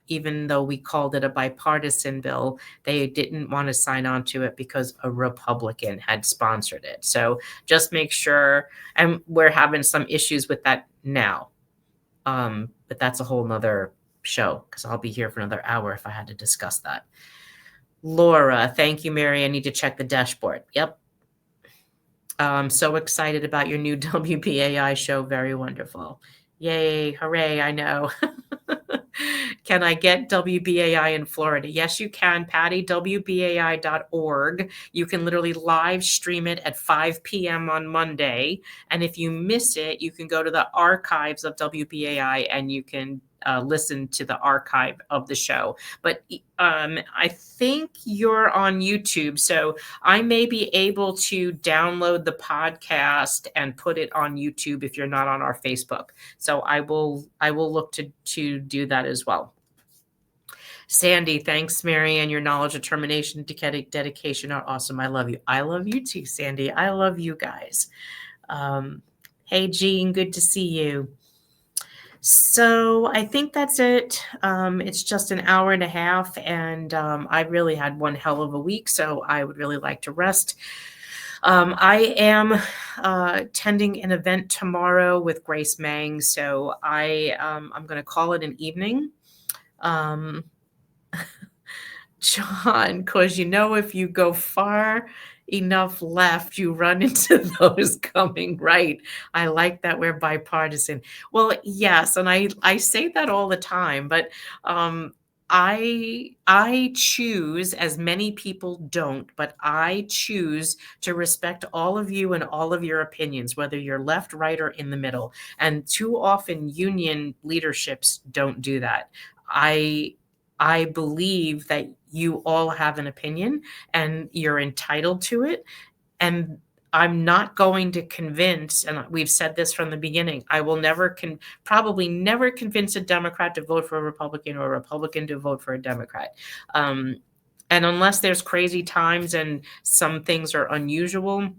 Even though we called it a bipartisan bill, they didn't want to sign on to it because a Republican had sponsored it. So just make sure, and we're having some issues with that now. But that's a whole nother show because I'll be here for another hour if I had to discuss that. Laura, thank you, Mary. I need to check the dashboard. Yep. I'm so excited about your new WBAI show. Very wonderful. Yay, hooray, I know. Can I get WBAI in Florida? Yes, you can, Patty, WBAI.org. You can literally live stream it at 5 p.m. on Monday. And if you miss it, you can go to the archives of WBAI and you can listen to the archive of the show. But I think you're on YouTube, so I may be able to download the podcast and put it on YouTube if you're not on our Facebook. So I will look to do that as well. Sandy, thanks, Mary, and your knowledge, determination, dedication are awesome. I love you. I love you too, Sandy. I love you guys. Hey, Jean, good to see you. So I think that's it. It's just an hour and a half, and I really had one hell of a week, so I would really like to rest. I am attending an event tomorrow with Grace Mang, so I'm going to call it an evening. John, because if you go far enough left, you run into those coming right. I like that we're bipartisan. Well, yes, and I say that all the time, but I choose, as many people don't, but I choose to respect all of you and all of your opinions, whether you're left, right, or in the middle. And too often union leaderships don't do that. I believe that you all have an opinion and you're entitled to it. And I'm not going to convince, and we've said this from the beginning, I will probably never convince a Democrat to vote for a Republican or a Republican to vote for a Democrat. And unless there's crazy times and some things are unusual,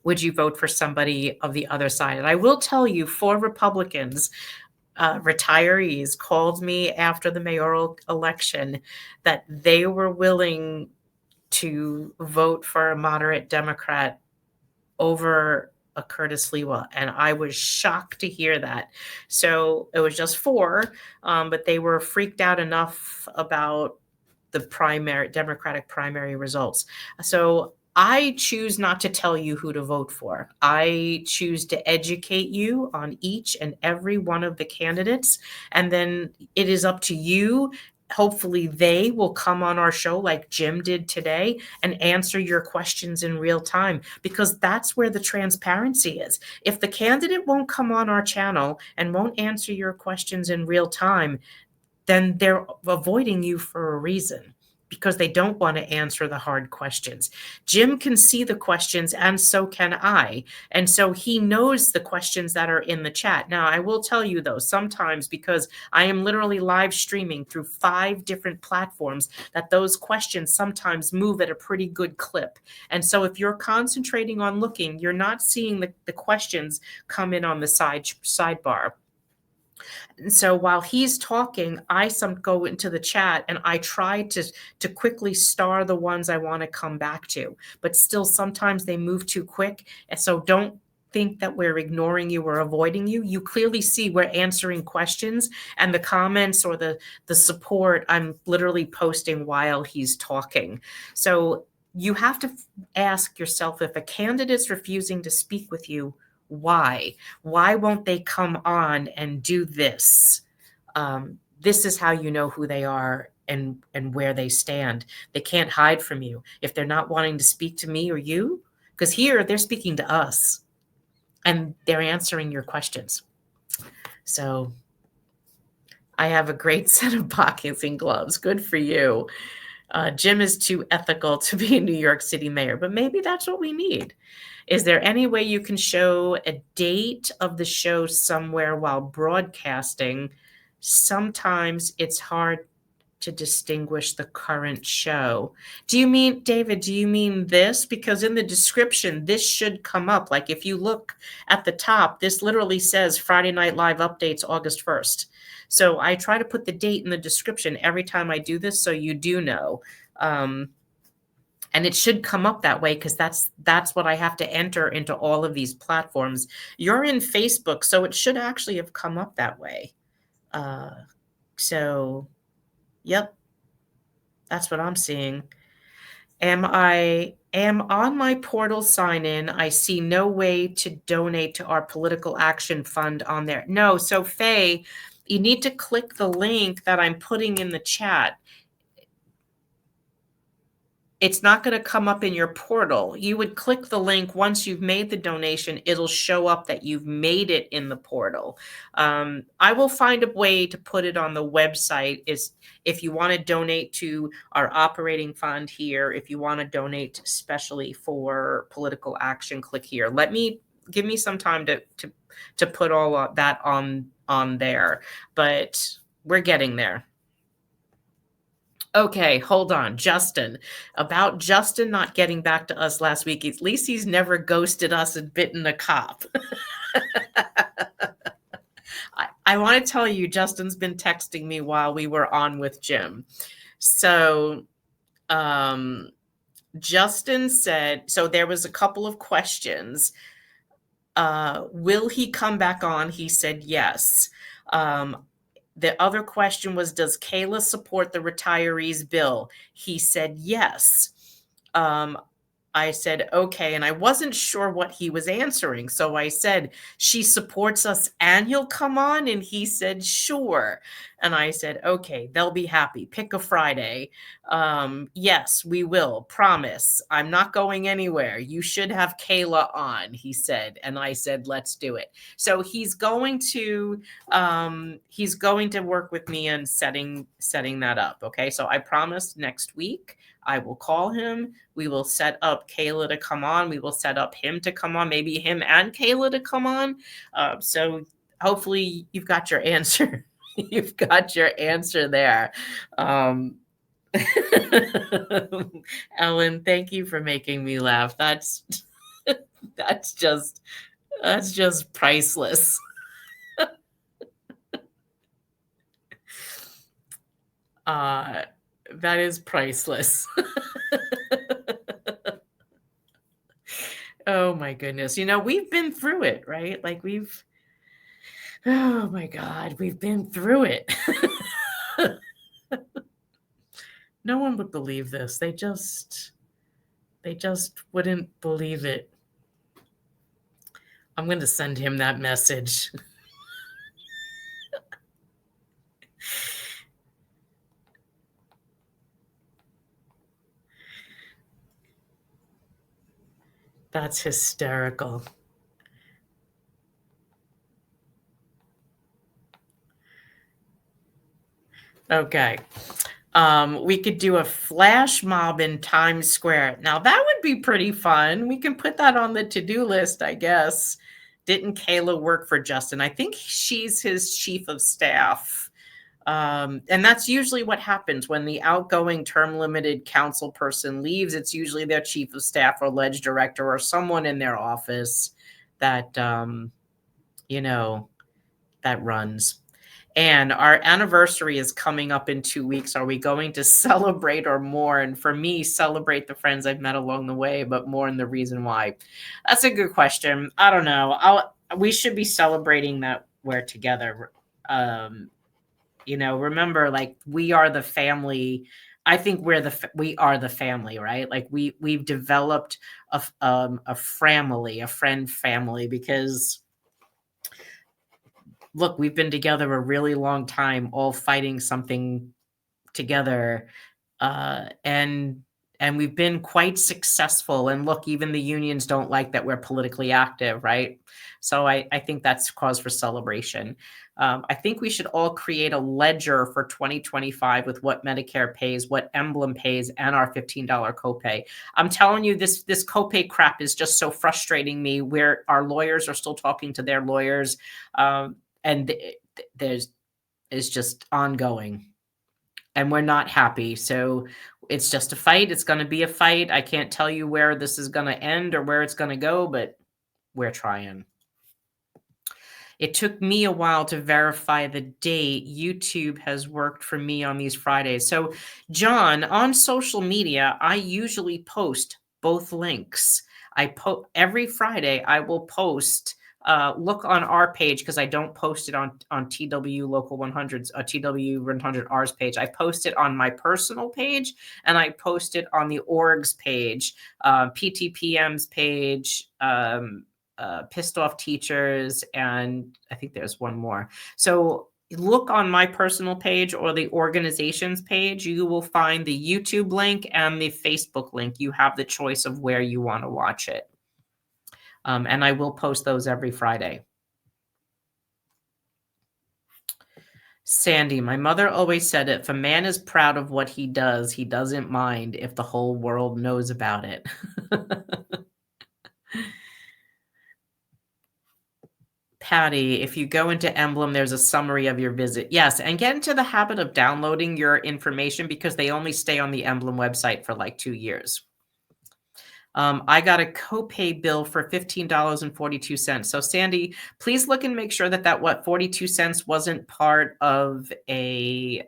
would you vote for somebody of the other side? And I will tell you, 4 Republicans, retirees, called me after the mayoral election that they were willing to vote for a moderate Democrat over a Curtis Lewa. And I was shocked to hear that. So it was just 4, but they were freaked out enough about the Democratic primary results. So I choose not to tell you who to vote for. I choose to educate you on each and every one of the candidates. And then it is up to you. Hopefully they will come on our show like Jim did today and answer your questions in real time, because that's where the transparency is. If the candidate won't come on our channel and won't answer your questions in real time, then they're avoiding you for a reason, because they don't want to answer the hard questions. Jim can see the questions, and so can I. And so he knows the questions that are in the chat. Now, I will tell you, though, sometimes, because I am literally live streaming through 5 different platforms, that those questions sometimes move at a pretty good clip. And so if you're concentrating on looking, you're not seeing the questions come in on the sidebar. And so while he's talking, I go into the chat and I try to quickly star the ones I want to come back to. But still, sometimes they move too quick. And so don't think that we're ignoring you or avoiding you. You clearly see we're answering questions, and the comments or the support I'm literally posting while he's talking. So you have to ask yourself, if a candidate's refusing to speak with you, why won't they come on and do this? This is how you know who they are and where they stand. They can't hide from you. If they're not wanting to speak to me or you, because here they're speaking to us. and they're answering your questions. So I have a great set of boxing gloves. Good for you. Jim is too ethical to be a New York City mayor, but maybe that's what we need. Is there any way you can show a date of the show somewhere while broadcasting? Sometimes it's hard to distinguish the current show. Do you mean, David, do you mean this? Because in the description, this should come up. Like if you look at the top, this literally says Friday Night Live updates August 1st. So I try to put the date in the description every time I do this, so you do know. And it should come up that way because that's what I have to enter into all of these platforms. You're in Facebook, so it should actually have come up that way. So, yep, that's what I'm seeing. Am on my portal sign in. I see no way to donate to our political action fund on there. No, so Faye, you need to click the link that I'm putting in the chat. It's not going to come up in your portal. You would click the link once you've made the donation. It'll show up that you've made it in the portal. I will find a way to put it on the website. Is if you want to donate to our operating fund here, if you want to donate especially for political action, click here. Give me some time to put all of that on there, but we're getting there. Okay, hold on. Justin. About Justin not getting back to us last week. At least he's never ghosted us and bitten a cop. I want to tell you, Justin's been texting me while we were on with Jim. So Justin said, so there was a couple of questions. Will he come back on? He said yes. The other question was, does Kayla support the retirees bill? He said yes. I said, okay. And I wasn't sure what he was answering. So I said, she supports us and he'll come on? And he said, sure. And I said, okay, they'll be happy. Pick a Friday. Yes, we will. Promise. I'm not going anywhere. You should have Kayla on, he said. And I said, let's do it. So he's going to work with me on setting that up. Okay. So I promised next week I will call him. We will set up Kayla to come on. We will set up him to come on, maybe him and Kayla to come on. So hopefully you've got your answer. You've got your answer there. Ellen, thank you for making me laugh. That's just priceless. That is priceless. Oh my goodness. We've been through it, right? Like oh my God, we've been through it. No one would believe this. They just wouldn't believe it. I'm going to send him that message. That's hysterical. Okay. We could do a flash mob in Times Square. Now that would be pretty fun. We can put that on the to-do list, I guess. Didn't Kayla work for Justin? I think she's his chief of staff. And that's usually what happens when the outgoing term limited council person leaves. It's usually their chief of staff or ledge director or someone in their office that, that runs. And our anniversary is coming up in 2 weeks. Are we going to celebrate or more? And for me, celebrate the friends I've met along the way, but more in the reason why. That's a good question. I don't know. We should be celebrating that we're together. Remember, like, we are the family. I think we are the family, right? Like we've developed a family, a friend family, because look, we've been together a really long time, all fighting something together. And and we've been quite successful. And look, even the unions don't like that we're politically active, right? So I think that's cause for celebration. I think we should all create a ledger for 2025 with what Medicare pays, what Emblem pays, and our $15 copay. I'm telling you, this copay crap is just so frustrating me, where our lawyers are still talking to their lawyers, and there's is just ongoing, and we're not happy. So it's just a fight. It's going to be a fight. I can't tell you where this is going to end or where it's going to go, but we're trying. It took me a while to verify the date. YouTube has worked for me on these Fridays. So, John, on social media, I usually post both links. Every Friday. I will post. Look on our page, because I don't post it on TW Local 100's TW 100R's page. I post it on my personal page, and I post it on the org's page, PTPM's page. Pissed off teachers, and I think there's one more. So look on my personal page or the organization's page. You will find the YouTube link and the Facebook link. You have the choice of where you want to watch it. And I will post those every Friday. Sandy, my mother always said, if a man is proud of what he does, he doesn't mind if the whole world knows about it. Patty, if you go into Emblem, there's a summary of your visit. Yes, and get into the habit of downloading your information, because they only stay on the Emblem website for like 2 years. I got a copay bill for $15.42. So Sandy, please look and make sure that 42 cents wasn't part of a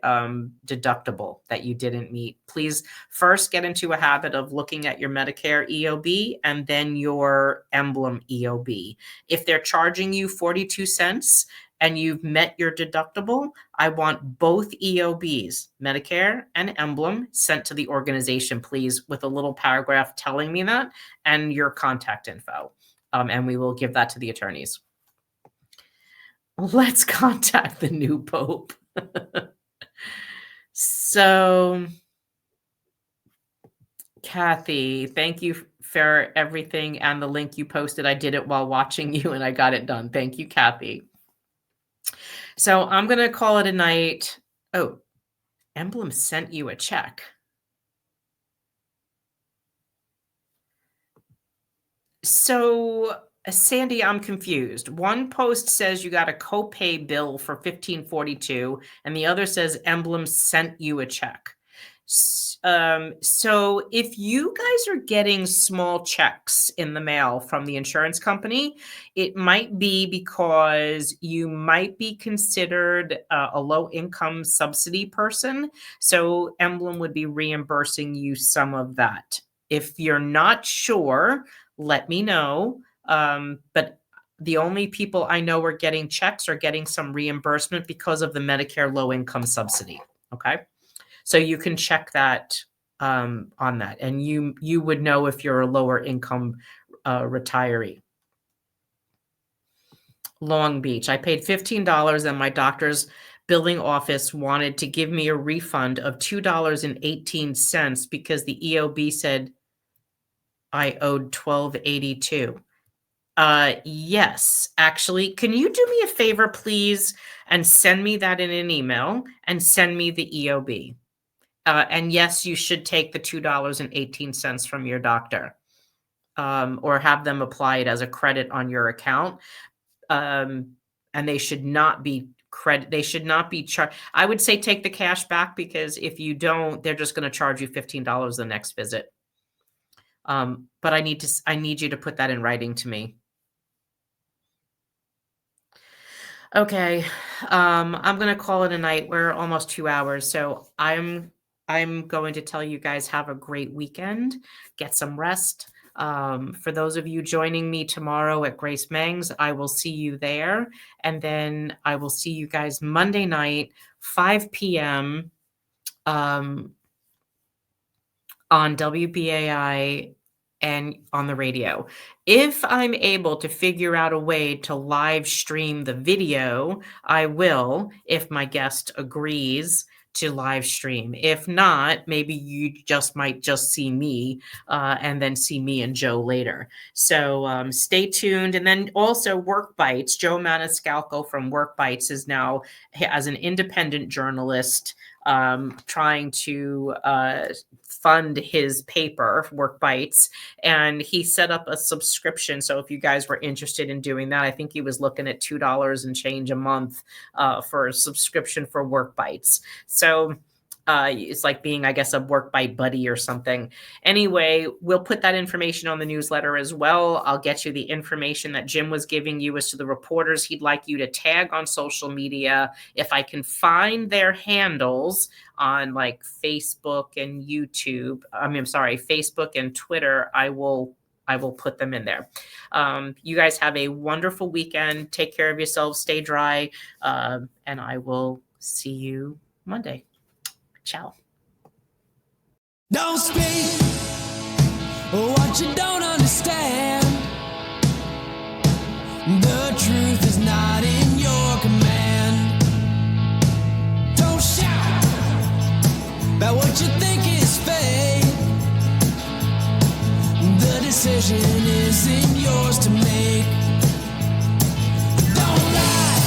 deductible that you didn't meet. Please first get into a habit of looking at your Medicare EOB and then your Emblem EOB. If they're charging you 42 cents and you've met your deductible, I want both EOBs, Medicare and Emblem, sent to the organization, please, with a little paragraph telling me that, and your contact info. And we will give that to the attorneys. Let's contact the new Pope. So, Kathy, thank you for everything and the link you posted. I did it while watching you, and I got it done. Thank you, Kathy. So I'm going to call it a night. Oh, Emblem sent you a check. So, Sandy, I'm confused. One post says you got a copay bill for $15.42, and the other says Emblem sent you a check. So if you guys are getting small checks in the mail from the insurance company, it might be because you might be considered a low-income subsidy person. So Emblem would be reimbursing you some of that. If you're not sure, let me know. But the only people I know are getting checks are getting some reimbursement because of the Medicare low-income subsidy. Okay. So you can check that on that, and you would know if you're a lower income retiree. Long Beach, I paid $15, and my doctor's billing office wanted to give me a refund of $2.18 because the EOB said I owed $12.82. Yes, actually, can you do me a favor, please, and send me that in an email and send me the EOB? And yes, you should take the $2.18 from your doctor, or have them apply it as a credit on your account. And they should not be They should not be charged. I would say take the cash back, because if you don't, they're just going to charge you $15 the next visit. But I need you to put that in writing to me. Okay. I'm going to call it a night. We're almost 2 hours. So I'm going to tell you guys, have a great weekend. Get some rest. For those of you joining me tomorrow at Grace Meng's, I will see you there. And then I will see you guys Monday night, 5 p.m. On WBAI and on the radio. If I'm able to figure out a way to live stream the video, I will, if my guest agrees to live stream. If not, maybe you might just see me and then see me and Joe later. So stay tuned. And then also Work Bites. Joe Maniscalco from Work Bites is now, as an independent journalist, trying to fund his paper, Work Bites, and he set up a subscription. So if you guys were interested in doing that, I think he was looking at $2 and change a month for a subscription for Work Bites. So it's like being, I guess, a Work Bite buddy or something. Anyway, we'll put that information on the newsletter as well. I'll get you the information that Jim was giving you as to the reporters he'd like you to tag on social media. If I can find their handles on like Facebook and YouTube, Facebook and Twitter, I will put them in there. You guys have a wonderful weekend. Take care of yourselves. Stay dry. And I will see you Monday. Ciao. Don't speak what you don't understand. The truth is not in your command. Don't shout about what you think is fake. The decision isn't yours to make. Don't lie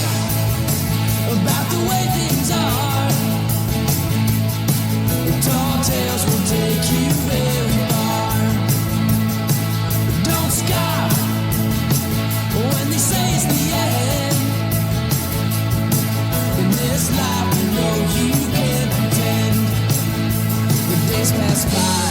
about the way things are. Tall tales will take you very far. Don't scoff when they say it's the end. In this life, you know you can't pretend. The days pass by.